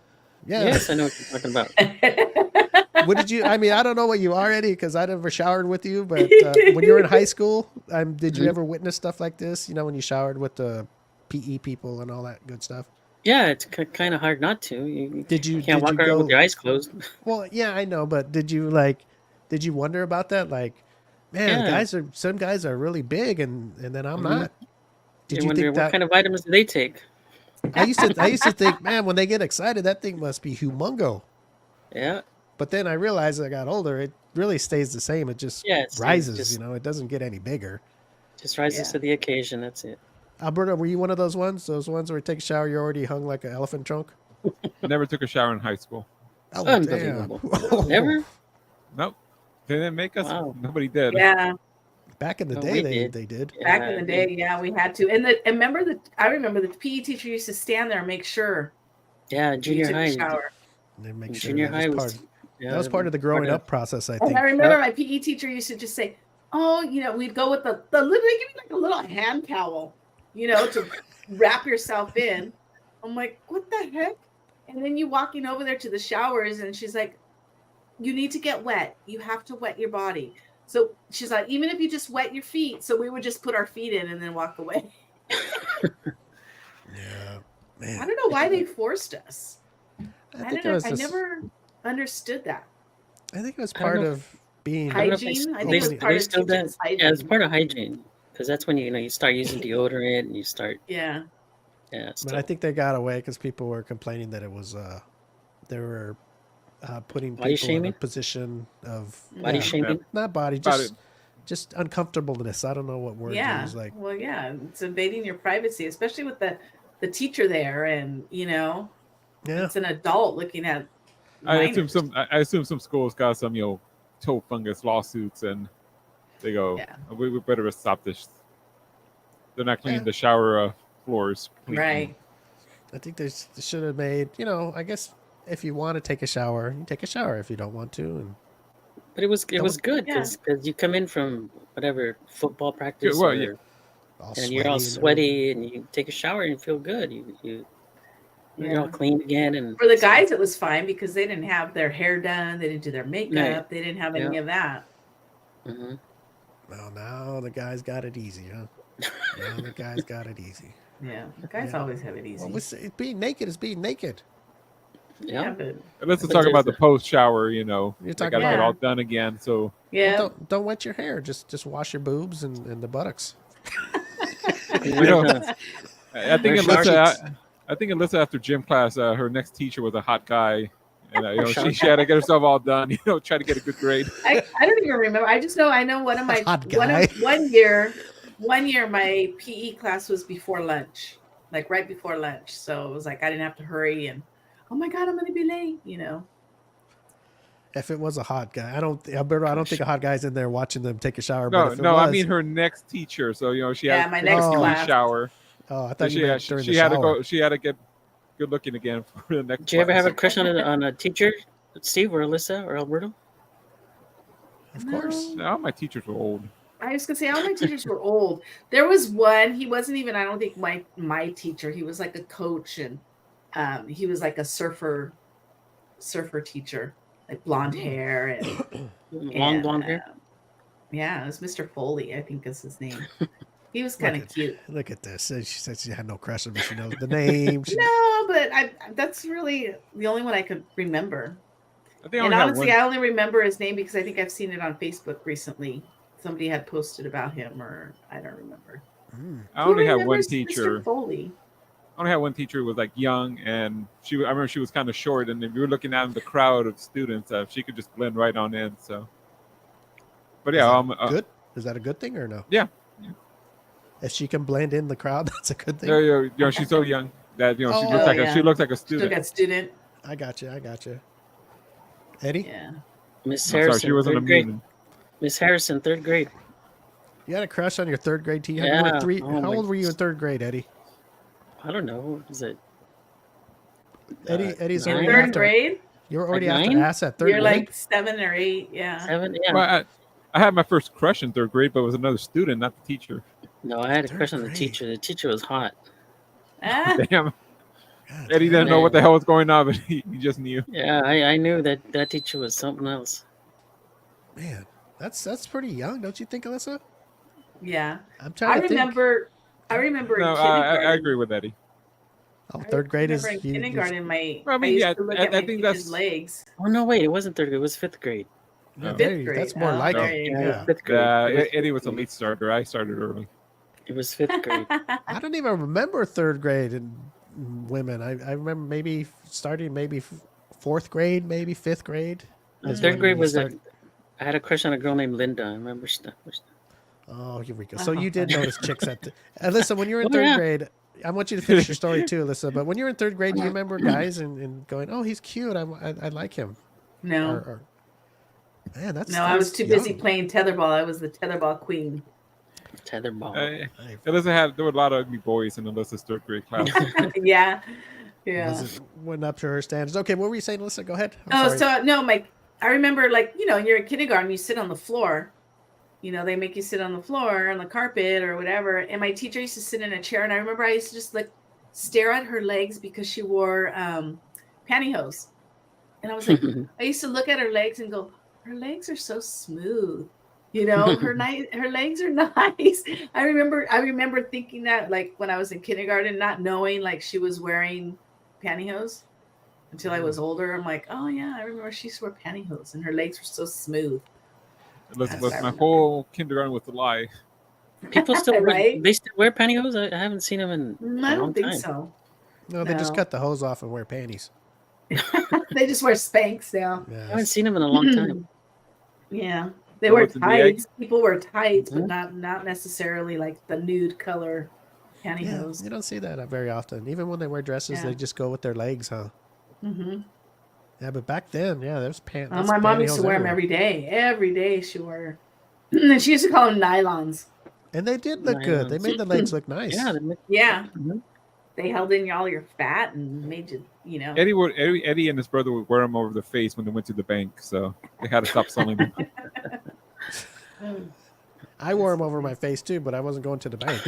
Yeah. Yes, I know what you're talking about. What did you? I mean, I don't know what you are, Eddie, because I never showered with you. But when you were in high school, did you ever witness stuff like this? When you showered with the PE people and all that good stuff. Yeah, it's kind of hard not to. You can't walk around with your eyes closed. Well, yeah, I know, but did you wonder about that? Like, man, Yeah. some guys are really big, and then I'm not. Did You you wonder think what that? kind of vitamins do they take? I used to think, man, when they get excited, that thing must be humongo. Yeah. But then I realized as I got older, it really stays the same. It just Yeah, it rises, just- it doesn't get any bigger. Just rises Yeah. to the occasion. That's it. Alberto, were you one of those ones? Those ones where you take a shower, you're already hung like an elephant trunk? Never took a shower in high school. Oh, Unbelievable. damn. Never? Nope. They didn't make us. Wow. Nobody did. Yeah. Back in the No, day, we they did. they did. Back Yeah, in the day, yeah, we had to. And I remember the PE teacher used to stand there and make sure Yeah, you junior took high. a shower. They make sure Junior that high was was. part. Yeah, That was part of the growing up process, I think. And I remember my PE teacher used to just say, "Oh, we'd go with the little, they give me like a little hand towel, to wrap yourself in." I'm like, "What the heck?" And then you walking over there to the showers, and she's like, "You need to get wet. You have to wet your body." So she's like, "Even if you just wet your feet," so we would just put our feet in and then walk away. Yeah. Man, I don't know why they forced us. I think it was I just, never understood that. I think it was I don't part know of being. I don't know if Hygiene. I think they, it was Opening- part they of still teaching that. us Yeah, it's hygiene. part of hygiene because that's when you start using deodorant and you start Yeah. it's But I still think they got away because people were complaining that it was they were putting body people in a shaming, position of body yeah, shaming. not body, About it. just uncomfortableness. I don't know what word to Yeah. use. Like, Well, yeah. It's invading your privacy, especially with the teacher there, and yeah, it's an adult looking at I assume minors. some. I assume some schools got some, toe fungus lawsuits, and they go, Yeah. we better stop this. They're not cleaning Yeah. the shower floors. Clean. Right. I think they should have made. I guess if you want to take a shower, you take a shower. If you don't want to, and But it was Don't- good Yeah. because you come in from whatever football practice well, yeah. all and you're all and sweaty and you take a shower and you feel good. You're all Yeah. clean again. And For the guys, it was fine because they didn't have their hair done. They didn't do their makeup. Right. They didn't have any Yeah. of that. hmm Well, now the guys got it easy, huh? Now the guys got it easy. Yeah. The guys Yeah. always have it easy. Well, being naked is being naked. yeah. yeah. But And let's But talk about the there's post shower. You're They talking got to about- get all done again. So yeah. Well, don't wet your hair. Just wash your boobs and the buttocks. I think Wear shower Alyssa. I think Alyssa after gym class, her next teacher was a hot guy, and Shower she had to get herself all done. Try to get a good grade. I don't even remember. I just know I know one of my Hot guy. one year my PE class was before lunch, like right before lunch. So it was like I didn't have to hurry and oh my god, I'm gonna be late. If it was a hot guy, I don't think a hot guy's in there watching them take a shower. No, but if it no, was, I mean her next teacher. So she Yeah, had my to next take a class. shower. Oh, I So thought you meant during she the had shower. to go. She had to get good looking again for the next. Did you ever have a class. crush on a teacher, Steve or Alyssa or Alberto? Of course. No, my teachers were old. I was gonna say all my teachers were old. There was one. He wasn't even. I don't think my teacher. He was like a coach, and he was like a surfer teacher, like blonde hair and Long blonde hair. Yeah, it was Mr. Foley. I think is his name. He was kind of cute. Look at this. She said she had no crush on me. She knows the name. No, but that's really the only one I could remember. I think I And only had honestly, one. I only remember his name because I think I've seen it on Facebook recently. Somebody had posted about him, or I don't remember. I only Who had one remembers teacher. Mr. Foley. I only had one teacher who was like young, and I remember she was kind of short, and if you were looking at the crowd of students, she could just blend right on in. So, but yeah, Good. Is that a good thing or no? Yeah. If she can blend in the crowd, that's a good thing. She's so young that she Oh, looks like a Still student. got student. I got you. Eddie, Yeah. Miss I'm Harrison, sorry, she wasn't a third grade. mean. Miss Harrison, third grade. you had a crush on your third grade teacher? Yeah. How old were you in third grade, Eddie? I don't know. What is it? Eddie's nine. already Third after. grade. You were already Like after nine? ass at 3rd You're grade. like 7 or 8. Yeah. 7? Yeah. Well, I had my first crush in third grade, but it was another student, not the teacher. No, I had a Third crush on the grade. teacher. The teacher was hot. Ah, Damn, God Eddie damn. didn't know what the hell was going on, but he just knew. Yeah, I knew that teacher was something else. Man, that's pretty young, don't you think, Alyssa? yeah. I'm I trying to think. remember. No, in I kindergarten. agree with Eddie. Oh, I third grade is remember in kindergarten. Well, I mean, used yeah, to look I at my think teacher's that's- legs. Oh no, wait, it wasn't third grade. It was 5th grade. Yeah, Fifth there you- grade. That's more Oh, like there it. you Yeah, Yeah. 5th grade. It was Eddie was a late starter. I started early. It was 5th grade. I don't even remember third grade in women. I remember maybe starting maybe 4th grade, maybe 5th grade. is Third when grade we was started- I had a crush on a girl named Linda. I remember stuff. Oh, here we go. So you did notice chicks at Alyssa, when you were in Oh, third yeah. grade, I want you to finish your story too, Alyssa, but when you were in third grade, do you remember guys and going, oh, he's cute. I like him. No. Or, man, that's No, I was too busy young. playing tetherball. I was the tetherball queen. Tetherball. Hey, There were a lot of ugly boys in Alyssa's third grade class. Yeah. Yeah. went up to her standards. Okay, what were you saying, Alyssa? Go ahead. I'm Oh, sorry. so no, I remember you're in kindergarten, you sit on the floor. They make you sit on the floor, on the carpet or whatever. And my teacher used to sit in a chair, and I remember I used to just stare at her legs because she wore pantyhose. And I was like, I used to look at her legs and go, her legs are so smooth. You know, her legs are nice. I remember thinking that, like, when I was in kindergarten, not knowing like she was wearing pantyhose until I was older. I'm like, oh yeah, I remember she used to wear pantyhose and her legs were so smooth. That's what I My remember. whole kindergarten was a lie. People still Right? they still wear pantyhose. I haven't seen them in I a don't long think time. so. No, they just No. cut the hose off and wear panties. They just wear Spanx now. I haven't Yes. seen them in a long time. Yeah, they So wear what's in the egg? tights. People wear tights, but Mhm. not necessarily like the nude color Yeah, pantyhose. you don't see that very often. Even when they wear dresses, Yeah. they just go with their legs, huh? Mm-hmm. Yeah, but back then, yeah, there's pants. My mom used to wear them every day. Every day she wore. And she used to call them nylons. And they did look good. They Nylons. made the legs look nice. Yeah, Yeah, Mhm. they held in all your fat and made you, you know. Eddie and his brother would wear them over the face when they went to the bank, so they had to stop selling them. I wore them over my face too, but I wasn't going to the bank.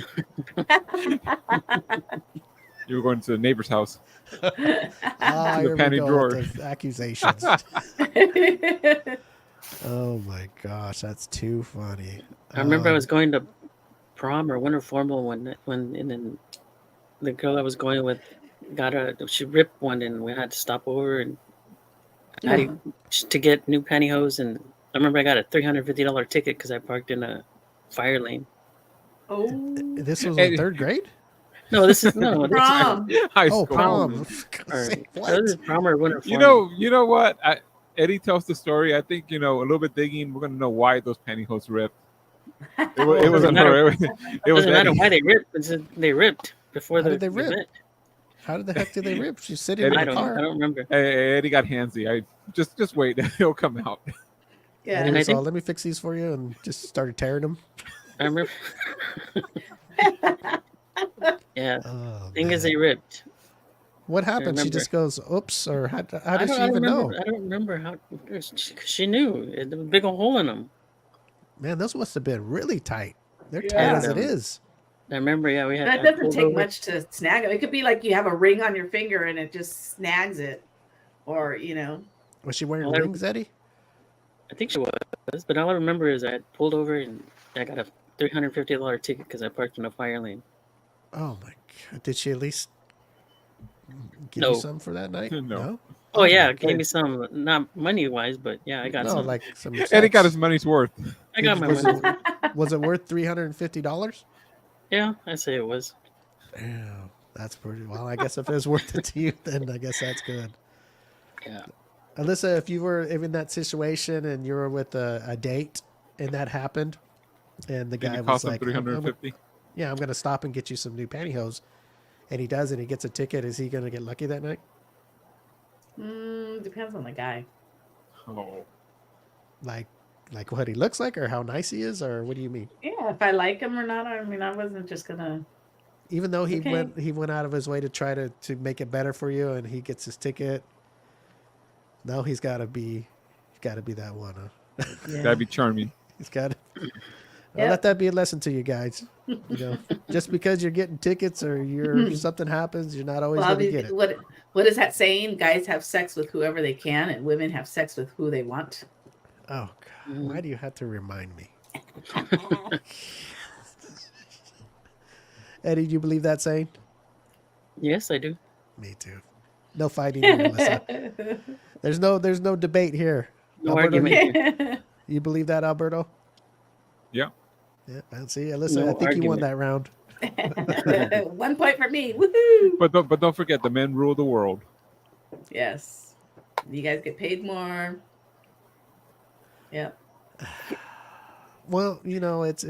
You were going to the neighbor's house. Ah, the here we panty go drawer. with the accusations. Oh my gosh, that's too funny. I remember I was going to prom or winter formal when and then the girl I was going with she ripped one and we had to stop over and to get new pantyhose, and I remember I got a $350 ticket because I parked in a fire lane. Oh, This was in third grade? No, this is no this is- prom. High Oh, school. prom. or, Say, this what? is prom or winter formal. You know what? Eddie tells the story. I think, a little bit digging, we're gonna know why those pantyhose ripped. It wasn't her. It was Doesn't matter Eddie. why they ripped. They ripped before How the did they rip? event. How did the heck did they rip? She's sitting in I the don't car. remember. Eddie got handsy. I just wait. It'll come out. Yeah. And And I he was all, think- let me fix these for you, and just started tearing them. I remember. Yeah. Oh, Thing is, man. they ripped. What happened? She remember. just goes, oops, or how I did don't- she I even remember, know? I don't remember how. She knew. There was a big old hole in them. Man, those must have been really tight. They're tight Yeah. as it is. I remember. Yeah, we had. That I doesn't pulled take over. much to snag it. It could be like you have a ring on your finger and it just snags it, or Was she wearing Well, I- rings, Eddie? I think she was, but all I remember is I pulled over and I got a $350 ticket because I parked in a fire lane. Oh my God! Did she at least give No. you some for that night? No. Oh yeah, my it gave me God. some, not money wise, but yeah, I got No, some. like some. Eddie got sex. his money's worth. I got my was money. it, was it worth $350? Yeah, I say it was. Damn, that's pretty well. I guess if it was worth it to you, then I guess that's good. Yeah. Alyssa, if you were in that situation and you were with a date and that happened, and the Did guy it was cost him like, $350? I'm going to stop and get you some new pantyhose, and he does, and he gets a ticket, is he going to get lucky that night? depends on the guy. Oh. Like what he looks like, or how nice he is, or what do you mean? Yeah, if I like him or not. I mean, I wasn't just gonna. Even though he Okay. went out of his way to try to make it better for you, and he gets his ticket. No, he's got to be that one. Huh? Yeah. That'd be charming. He's got. Yep. Let that be a lesson to you guys. Just because you're getting tickets or something happens, you're not always Well, going to get it. what is that saying? Guys have sex with whoever they can, and women have sex with who they want. Oh God! Why do you have to remind me? Eddie, do you believe that saying? Yes, I do. Me too. No fighting here, Melissa. There's no debate here. No Alberto, argument. You believe that, Alberto? Yeah. Yeah. See, Alyssa, No I think you won argument. that round. 1 point for me. Woohoo! But don't forget, the men rule the world. Yes, you guys get paid more. Yep. Well, it's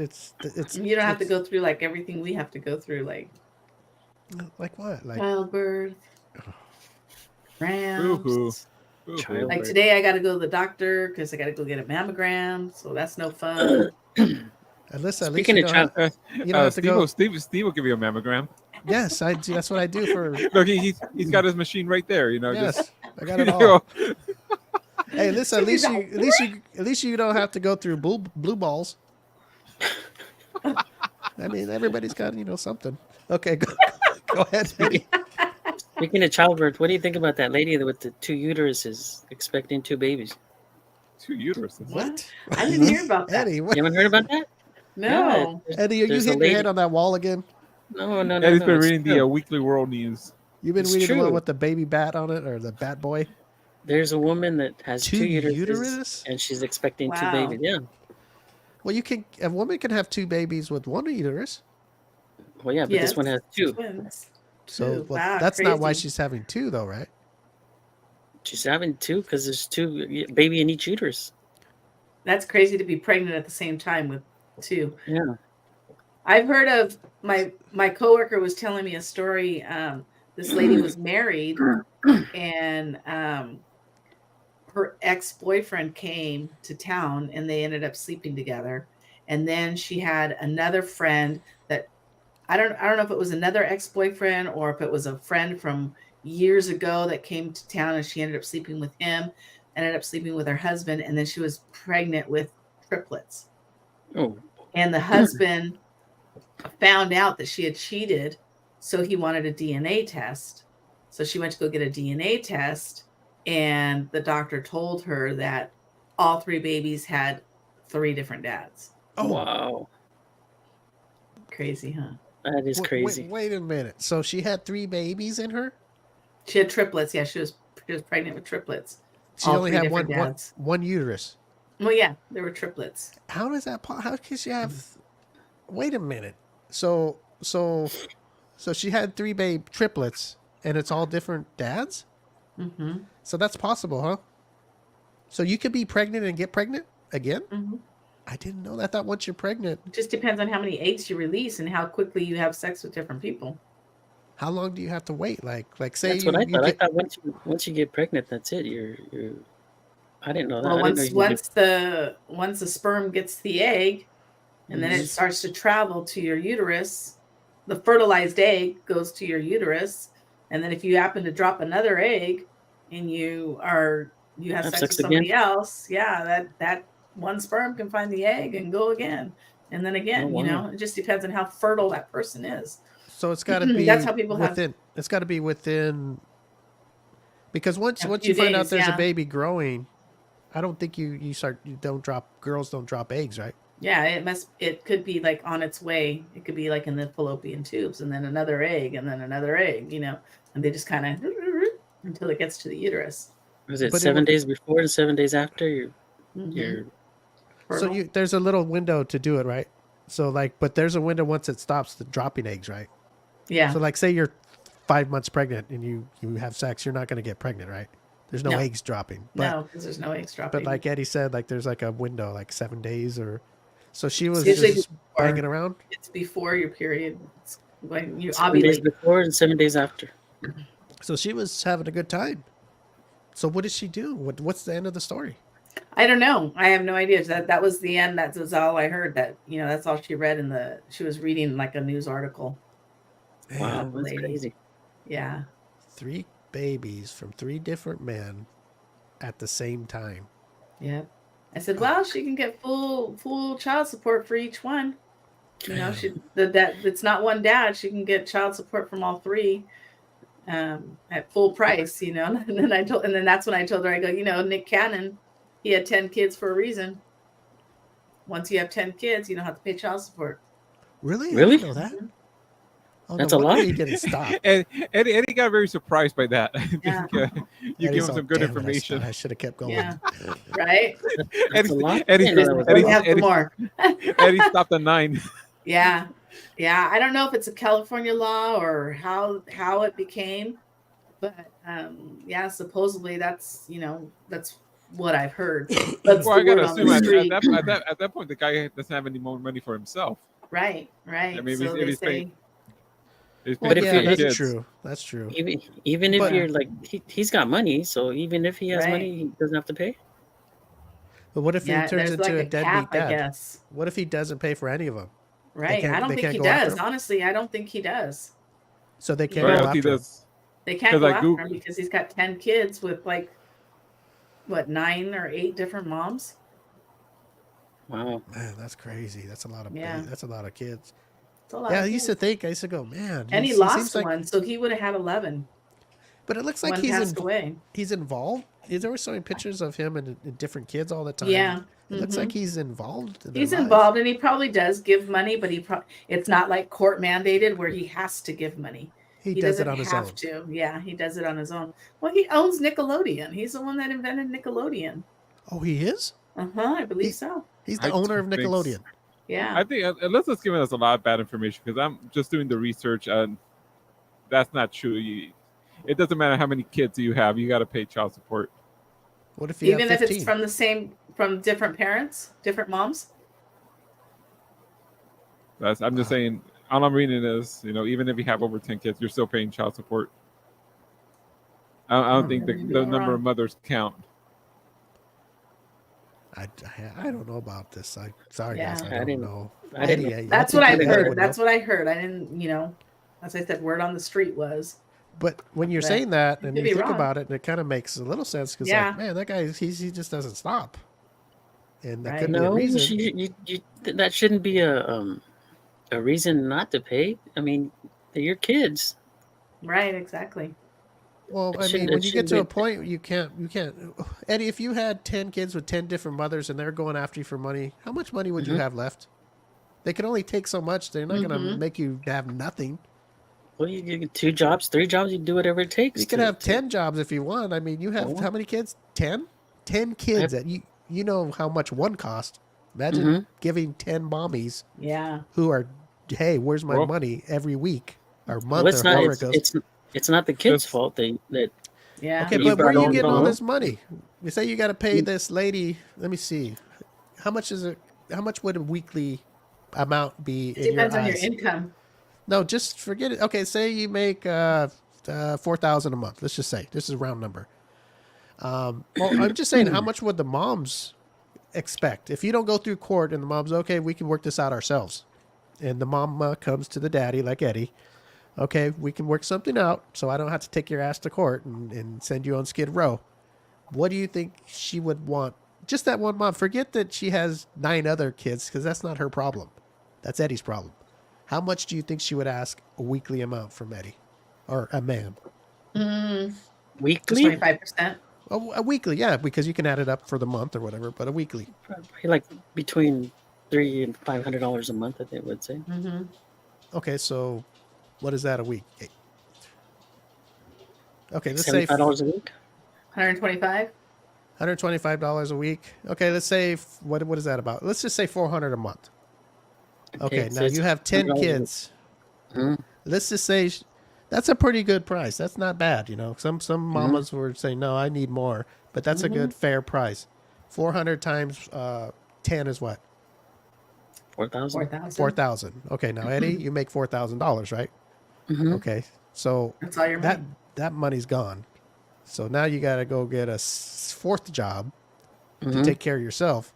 You don't have to go through like everything we have to go through, like like what? Like childbirth, Boo-hoo. cramps. Ooh, Child. Like today, I got to go to the doctor because I got to go get a mammogram, so that's no fun. Alyssa, at least Speaking you of don't child, have, you don't have to go. Steve will give you a mammogram. Yes, I do. That's what I do for. Look, he's got his machine right there. Yes, Just, I got it you all. know, Hey, listen. At least you don't have to go through blue balls. I mean, everybody's got something. Okay, go ahead. Eddie. speaking of childbirth, what do you think about that lady with the 2 uteruses expecting 2 babies? 2 uteruses. What? I didn't hear about that. Eddie, You haven't heard about that? No. Eddie, are you There's a hitting your lady- head on that wall again? No, no, no. Eddie's no, been it's reading the true. Weekly World News. You've been It's reading the one true. with the baby bat on it, or the bat boy? There's a woman that has 2 uteruses, uterus? and she's expecting 2 Wow. babies. Yeah. Well, a woman can have 2 babies with 1 uterus. Well, yeah, but Yes. this one has 2. Twins. So Two. well, Wow, that's not why crazy. she's having 2, though, right? She's having 2 because there's 2 baby in each uterus. That's crazy to be pregnant at the same time with 2. Yeah. I've heard of my coworker was telling me a story. This lady was married, and her ex-boyfriend came to town, and they ended up sleeping together. And then she had another friend that I don't know if it was another ex-boyfriend or if it was a friend from years ago that came to town, and she ended up sleeping with him, ended up sleeping with her husband, and then she was pregnant with triplets. Oh, And the husband found out that she had cheated, so he wanted a DNA test. So she went to go get a DNA test, and the doctor told her that all 3 babies had 3 different dads. Oh, wow. Crazy, huh? That is crazy. Wait a minute. So she had 3 babies in her? She had triplets. Yeah, she was pregnant with triplets. She All only 3 had different one dads. uterus. Well, yeah, they were triplets. How does that? How can she have? Wait a minute. So she had 3 triplets, and it's all different dads. Mm-hmm. So that's possible, huh? So you could be pregnant and get pregnant again? Mm-hmm. I didn't know that. I thought once you're pregnant, It just depends on how many eggs you release and how quickly you have sex with different people. how long do you have to wait? Like say That's you, what I you thought. I get, thought once you get pregnant, that's it. You're. I didn't know that. Well, I didn't know once the sperm gets the egg, and then it starts to travel to your uterus, the fertilized egg goes to your uterus, and then if you happen to drop another egg, and you have sex with somebody else, yeah, that one sperm can find the egg and go again, and then again. Oh, wow. You know, it just depends on how fertile that person is. so it's got to be. That's how people have- within. It's got to be within. Because once A you few find out days, there's yeah. a baby growing, I don't think girls don't drop eggs, right? Yeah, it could be like on its way. It could be like in the fallopian tubes, and then another egg, and then another egg, you know, and they just kind of until it gets to the uterus. Was it But it 7 would- days before and 7 days after? Mhm. You're Fertile. So there's a little window to do it, right? So but there's a window once it stops the dropping eggs, right? Yeah. So like say you're 5 months pregnant and you have sex, you're not going to get pregnant, right? There's no No. eggs dropping. But, No, because there's no eggs dropping. But like Eddie said, like there's like a window, like 7 days or so she was It's usually just before. banging around. It's before your period. It's when you 7 days ovulate. before and 7 days after. So she was having a good time. So what did she do? What's the end of the story? I don't know. I have no idea. That was the end. That was all I heard. That that's all she read she was reading like a news article. Wow, the that's lady. crazy. Yeah. 3 babies from 3 different men at the same time. Yeah. I said, well, she can get full child support for each one. You know, it's not one dad. She can get child support from all 3 at full price, you know. And then that's when I told her, I go, Nick Cannon, he had 10 kids for a reason. Once you have 10 kids, you don't have to pay child support. Really? Really? I didn't know that. Oh, That's no a wonder lot. He didn't stop. And Eddie got very surprised by that. I think Yeah. you Eddie's gave him all, some good "Damn it, information. I should have kept going. Yeah. Right? That's a lot. Eddie, I didn't know that was a We lot. have some more. Eddie stopped at 9. Yeah. Yeah. I don't know if it's a California law or how it became, but yeah, supposedly that's what I've heard. That's Well, I the gotta word on assume the at street. that point the guy doesn't have any more money for himself. Right. I mean, So if they he's say, paying- He's Well, But paying if yeah, you- that's kids. true. That's true. Even if But- you're like he's got money, so even if he has Right. money, he doesn't have to pay. But what if yeah, he turns there's into like a a deadbeat cap, I dad? guess. What if he doesn't pay for any of them? Right. can't- I don't they think can't he go after does. him? Honestly, I don't think he does. So they can't Or go else he after him. does. They can't 'Cause go I after Googled- him because he's got 10 kids with 9 or 8 different moms. Wow. Man, that's crazy. That's a lot of Yeah. that's a lot of kids. It's a lot Yeah, of I used to kids. think. I used to go, man. And he seems lost like, one, so he would have had 11. But it looks like One passed away. he's involved. He's always showing pictures of him and different kids all the time. Yeah. It looks like he's involved. In their He's lives. involved, and he probably does give money, but it's not like court mandated where he has to give money. He does it doesn't on his have own. to. Yeah, he does it on his own. Well, he owns Nickelodeon. He's the one that invented Nickelodeon. Oh, he is? I believe so. He's the I owner of think so. Nickelodeon. Yeah. I think unless it's giving us a lot of bad information because I'm just doing the research and that's not true. It doesn't matter how many kids you have, you got to pay child support. What if you Even have if 15? it's from different parents, different moms. I'm just saying. All I'm reading is, even if you have over 10 kids, you're still paying child support. I don't think the number of mothers count. I don't know about this. Sorry, Yeah. guys. I I don't didn't- know. I didn't- Eddie, That's think what you I've would heard. know. That's what I heard. I didn't, as I said, word on the street was. But when you're But saying that and could you be think wrong. about it, and it kind of makes a little sense because, Yeah. man, that guy, he just doesn't stop. And that Right. could be a No, reason. that shouldn't be a reason not to pay. I mean, they're your kids. Right, exactly. Well, I mean, shouldn't- when it you get to a shouldn't point, you can't. Eddie, if you had 10 kids with 10 different mothers and they're going after you for money, how much money would you have left? They can only take so much. They're not going to make you have nothing. Well, you get 2 jobs, 3 jobs, you do whatever it takes. You can have 10 jobs if you want. I mean, you have how many kids? 10? 10 kids that you know how much one cost. Imagine giving 10 mommies Yeah. who are, hey, where's my Well- money every week or month Well, it's or not. however it goes. It's not the kids' Just- fault that Yeah. Okay, you but where are brought you on getting all home. this money? You say you got to pay this lady. Let me see. How much is it? How much would a weekly amount be It in your depends on your eyes? income. No, just forget it. Okay, say you make $4,000 a month. Let's just say this is a round number. Well, I'm just saying, how much would the moms expect if you don't go through court and the mom's okay? We can work this out ourselves, and the mama comes to the daddy like Eddie. Okay, we can work something out, so I don't have to take your ass to court and send you on Skid Row. What do you think she would want? Just that one mom. Forget that she has 9 other kids, because that's not her problem. That's Eddie's problem. How much do you think she would ask a weekly amount from Eddie, or a man? weekly, 25%. A weekly, yeah, because you can add it up for the month or whatever. But a weekly. probably like between $300 and $500 a month, I think I would say. Okay, so what is that a week? Okay, let's say $75 a week. 125. $125 a week. Okay, let's say what is that about? Let's just say $400 a month. Okay, so now it's you have 10 $100 a week. kids. Mhm. Let's just say that's a pretty good price. That's not bad, Some mamas were saying, no, I need more, but that's a good fair price. 400 times 10 is what? 4,000. 4,000. 4,000. Okay, now Eddie, you make $4,000, right? Mhm. Okay, so That's all your money. that money's gone. So now you got to go get a 4th job to take care of yourself.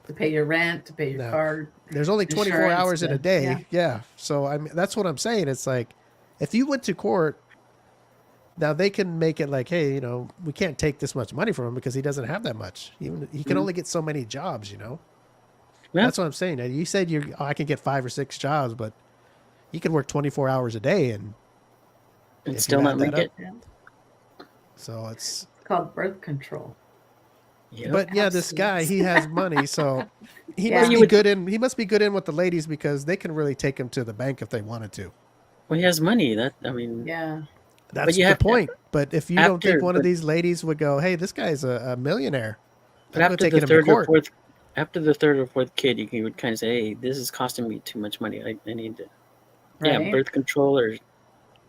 To pay your rent, to pay your No. card. There's only 24 Insurance, hours in a day. yeah. Yeah. So I mean, that's what I'm saying. It's like, if you went to court, now they can make it like, hey, we can't take this much money from him because he doesn't have that much. He can only get so many jobs. Yeah. That's what I'm saying. And you said I can get 5 or 6 jobs, but you can work 24 hours a day and And if still you not add make that it. so it's. It's called birth control. Yep. But yeah, this guy, he has money, so he Yeah. must You be good in. He must be good in with the ladies because they can really take him to the bank if they wanted to. Well, he has money. Yeah. That's you the have to- point. But if you don't think after- one of but- these ladies would go, "Hey, this guy's a millionaire," But I'm after taking the him to third or court. fourth, kid, you would kind of say, "Hey, this is costing me too much money. I need to, Right. birth control or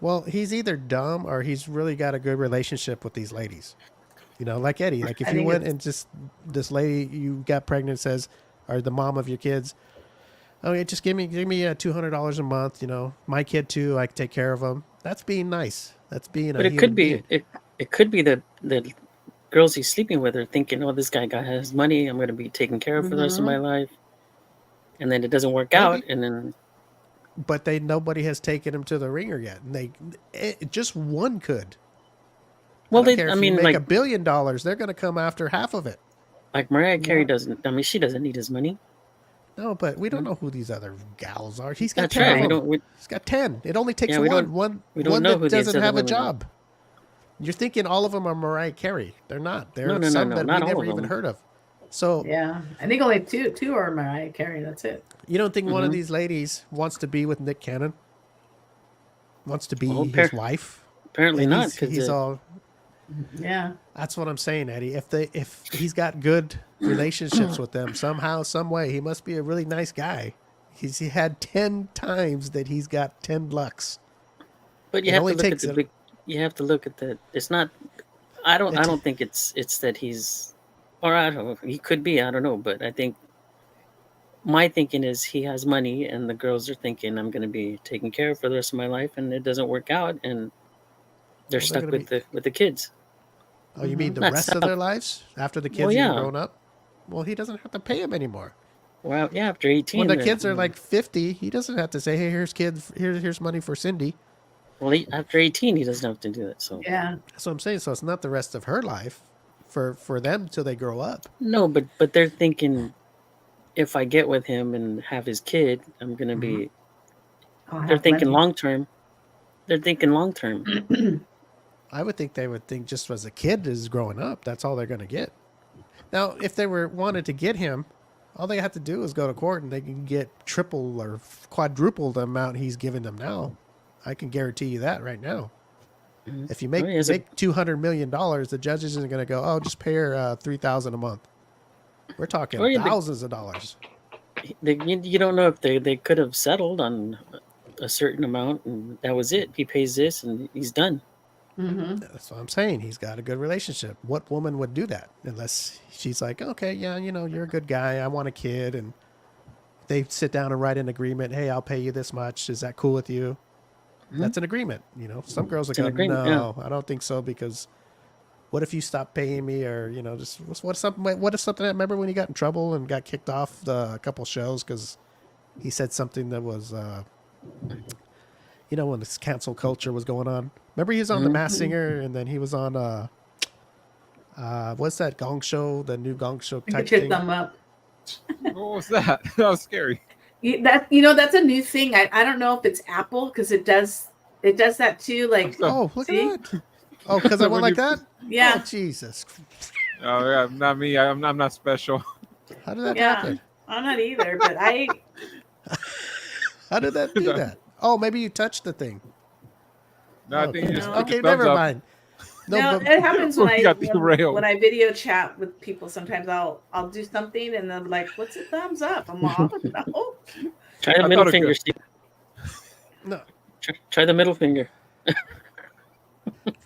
Well, he's either dumb or he's really got a good relationship with these ladies. Like Eddie. Like if I you think went it's- and just this lady you got pregnant says, or the mom of your kids, oh yeah, just give me $200 a month. My kid too. I can take care of him. That's being nice. That's being. But a it could human be being. it could be that the girls he's sleeping with are thinking, "Oh, this guy has money. I'm going to be taken care of for the rest of my life," and then it doesn't work out, and then But nobody has taken him to the ringer yet. And just one could. well, I don't care if you mean, make like $1 billion, they're going to come after half of it. Mariah Carey doesn't. I mean, she doesn't need his money. No, but we don't know who these other gals are. He's got That's 10. right. of them. He's got 10. It only takes Yeah, we one. don't- One we don't one know that who these doesn't other have a women are. job. You're thinking all of them are Mariah Carey. They're not. They're No, some that not we all never of even them. heard of. So Yeah, I think only two are Mariah Carey. That's it. you don't think one of Mhm. these ladies wants to be with Nick Cannon? Wants to be Well, his wife? Apparently And not, he's because all. Yeah. That's what I'm saying, Eddie. If he's got good relationships with them somehow, some way, he must be a really nice guy. He had 10 times that he's got 10 bucks. but you It have to only look at takes the a- big. You have to look at the. It's not. I It- don't think it's that he's, or I don't know. He could be. I don't know. But I think my thinking is he has money, and the girls are thinking I'm going to be taken care of for the rest of my life, and it doesn't work out, and they're Well, stuck gonna with the kids. Oh, you mean the Not rest of their lives after the kids Well, even yeah. grown up? Well, he doesn't have to pay him anymore. Well, yeah, after 18. When the then- kids are like 50, he doesn't have to say, "Hey, here's kids. Here's money for Cindy." well, after 18, he doesn't have to do that. So Yeah. That's what I'm saying. So it's not the rest of her life for them till they grow up. no, but they're thinking, if I get with him and have his kid, I'm going to be. I'll They're have thinking money. long term. They're thinking long term. I would think they would think just as a kid is growing up, that's all they're going to get. Now, if they wanted to get him, all they have to do is go to court and they can get triple or quadruple the amount he's giving them now. I can guarantee you that right now. Mhm. If you make Well, he has a- make $200 million, the judge isn't going to go, "Oh, just pay her $3,000 a month." We're talking Well, yeah, thousands of dollars. You don't know if they could have settled on a certain amount, and that was it. He pays this, and he's done. Mm-hmm. That's what I'm saying. He's got a good relationship. What woman would do that unless she's like, "Okay, yeah, you're a good guy. I want a kid," and they sit down and write an agreement. "Hey, I'll pay you this much. Is that cool with you?" That's an agreement. Some girls are It's an going, agreement, "No, I don't think so," because what if you stop paying me, or just what if something? Remember when he got in trouble and got kicked off a couple shows because he said something that was, when this cancel culture was going on. Remember he was on The Masked Singer, and then he was on what's that Gong Show, the new Gong Show You type can pick thing? them up. What was that? That was scary. That's a new thing. I don't know if it's Apple because it does that too. Like, Oh, look See? at that! Oh, because I went When like that. yeah, Oh, Jesus! Oh yeah, not me. I'm not special. How did that Yeah. happen? I'm not either, but How did that do No. that? Oh, maybe you touched the thing. No, I think you just No. put the Okay, thumbs never up. mind. no, but it happens when We got derailed. when I video chat with people. Sometimes I'll do something and they're like, "What's a thumbs up?" I'm all, "No." Try I the middle thought it finger, could- Steve. no, Try the middle finger.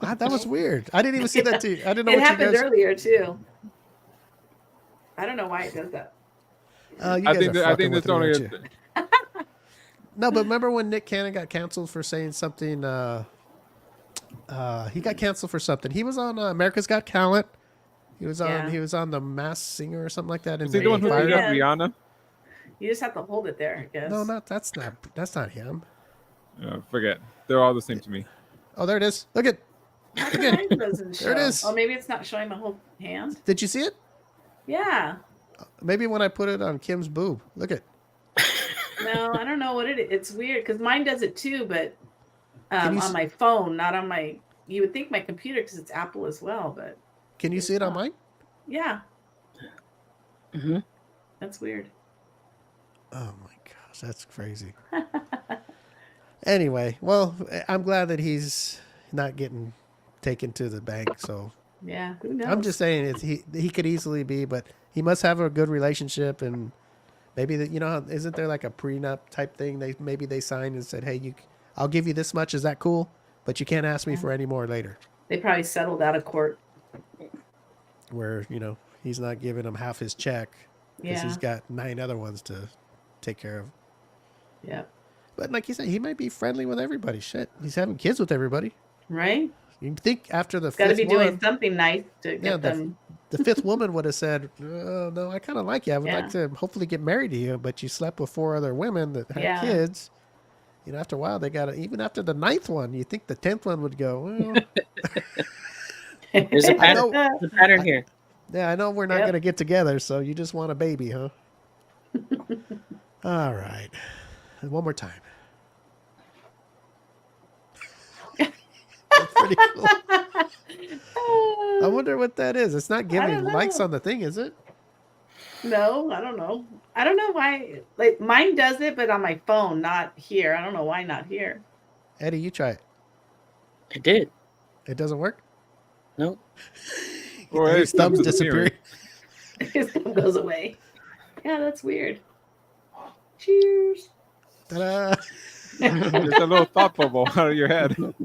that was weird. I didn't even see that too. I didn't know It what you happened guys. earlier too. I don't know why it does that. You I guys think are that, I fucking think with that's me, only. aren't you? No, but remember when Nick Cannon got canceled for saying something? He got canceled for something. He was on America's Got Talent. He was on. Yeah. He was on The Masked Singer or something like that. And Is he the one who fired beat him. up Rihanna? You just have to hold it there, I guess. No, that's not him. Forget. They're all the same to me. Oh, there it is. Look at. How Look come at. mine doesn't show? There it is. Oh, maybe it's not showing my whole hand. Did you see it? Yeah. Maybe when I put it on Kim's boob. Look at. No, I don't know what it is. It's weird because mine does it too, but Can you on s- my phone, not on my. You would think my computer because it's Apple as well, but Can you see it on mine? yeah, Hmm. that's weird. Oh my gosh, that's crazy. Anyway, well, I'm glad that he's not getting taken to the bank. So Yeah, who knows? I'm just saying he could easily be, but he must have a good relationship, and maybe that isn't there like a prenup type thing? Maybe they signed and said, "Hey, I'll give you this much. Is that cool? But you can't ask me for any more later." They probably settled out of court. Where he's not giving him half his check because Yeah, he's got 9 other ones to take care of. yeah, But like you said, he might be friendly with everybody. Shit, he's having kids with everybody. right. You think after the Got to fifth be doing one, something nice to get Yeah, them. the fifth woman would have said, "No, I kind of like you. I would Yeah. like to hopefully get married to you, but you slept with 4 other women that had Yeah. kids." After a while, they got to, even after the 9th one, you think the 10th one would go, "Well, There's a I know- pattern. There's a pattern here. yeah, I know we're not Yep. going to get together, so you just want a baby, huh?" All right. And one more time. That's pretty cool. wonder what that is. It's not giving don't likes know. on the thing, is it? No, I don't know. I don't know why. Like mine does it, but on my phone, not here. I don't know why not here. Eddie, you try it. I did. It doesn't work? Nope. Or Eddie's his thumb's thumb's disappearing. disappearing. His thumb goes away. Yeah, that's weird. Cheers. Ta-da! There's a little thought bubble out of your head. Look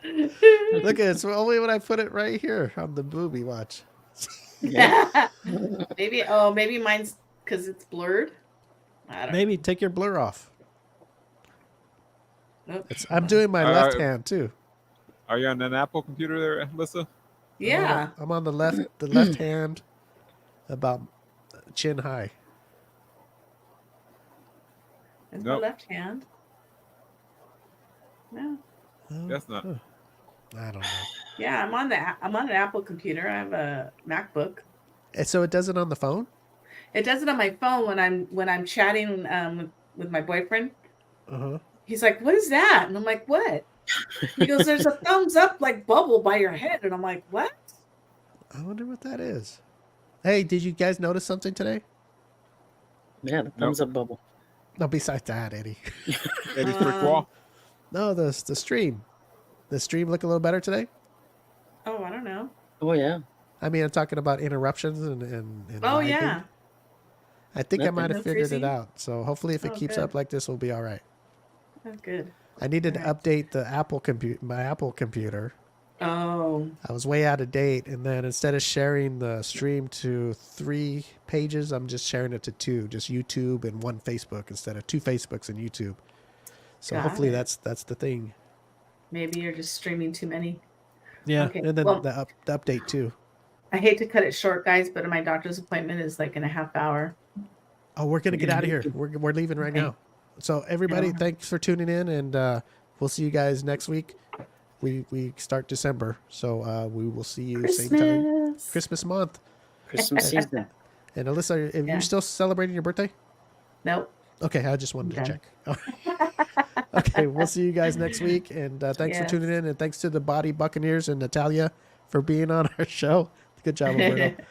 at it. It's only when I put it right here on the booby. Watch. maybe mine's because it's blurred. I don't Maybe take your blur off. know. Nope. I'm doing my Uh, left hand too. Are you on an Apple computer there, Alyssa? Yeah. I'm on the left hand, about chin high. It's Nope. my left hand. No. Oh, Guess not. huh. I don't know. Yeah, I'm on an Apple computer. I have a MacBook. And so it does it on the phone? It does it on my phone when I'm chatting with my boyfriend. Uh-huh. He's like, "What is that?" And I'm like, "What?" He goes, "There's a thumbs up like bubble by your head," and I'm like, "What?" I wonder what that is. Hey, did you guys notice something today? Yeah, the thumbs up bubble. No, besides that, Eddie. Eddie's brick wall. No, the stream. The stream look a little better today? Oh, I don't know. Oh yeah. I mean, I'm talking about interruptions and Oh lagging. yeah. I think I Nothing. might have No figured freezing? it out. So hopefully if it Oh, keeps good. up like this, we'll be all right. Oh, good. I needed to Alright. update the my Apple computer. Oh. I was way out of date, and then instead of sharing the stream to 3 pages, I'm just sharing it to 2, just YouTube and 1 Facebook instead of 2 Facebooks and YouTube. So Got hopefully it. that's the thing. Maybe you're just streaming too many. Yeah, Okay, and then well- the update too. I hate to cut it short, guys, but my doctor's appointment is like in a half hour. Oh, we're gonna get out of here. We're leaving right Okay. now. So everybody, Yeah. thanks for tuning in, and we'll see you guys next week. We start December, so we will see you same time. Christmas. Christmas month. Christmas season. And Alyssa, are Yeah. you still celebrating your birthday? Nope. Okay, I just wanted to Okay. check. Okay, we'll see you guys next week, and thanks for Yes. tuning in, and thanks to the Bawdy Buccaneers and Natalia for being on our show. Good job, Alberto.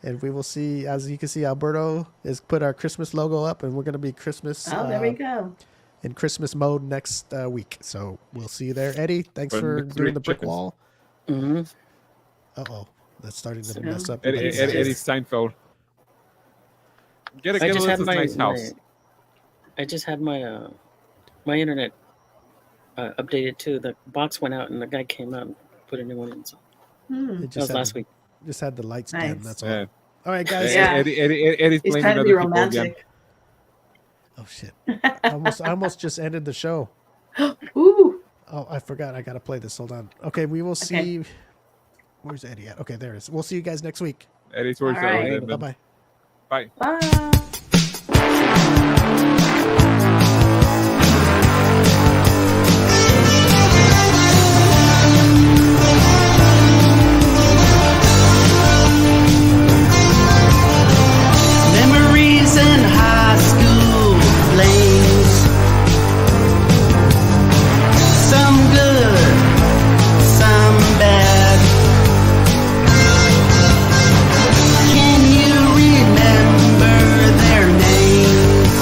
And we will see, as you can see, Alberto has put our Christmas logo up, and we're going to be Christmas Oh, there we go. in Christmas mode next week. So we'll see you there. Eddie, thanks For for the doing the brick chickens. wall. Mm-hmm. Uh-oh, that's starting to So- mess up. Eddie everybody's- Seinfeld. Get I a just had Alyssa's my, nice house. I just had my my internet updated too. The box went out and the guy came out and put a new one in. So Hmm. It that was just last week. Just had the lights dim, Nice. that's all. Yeah. All right, guys. Yeah. Eddie's He's blaming trying to other be people again. romantic. Oh, shit. I almost just ended the show. Ooh. Oh, I forgot. I got to play this. Hold on. Okay, we will see. Where's Eddie at? Okay, there it is. We'll see you guys next week. Eddie's works All right. out. Bye-bye. Bye. Bye. Memories in high school flames. Some good, some bad. Can you remember their names?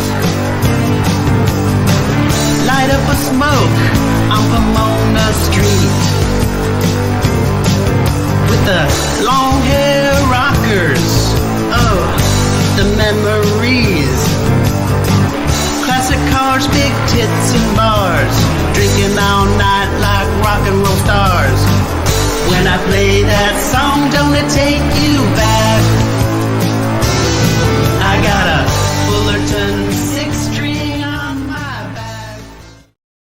Light up a smoke on Pomona Street with the long hair rockers. Oh, the memories. Classic cars, big tits and bars. Drinking all night like rock and roll stars. When I play that song, don't it take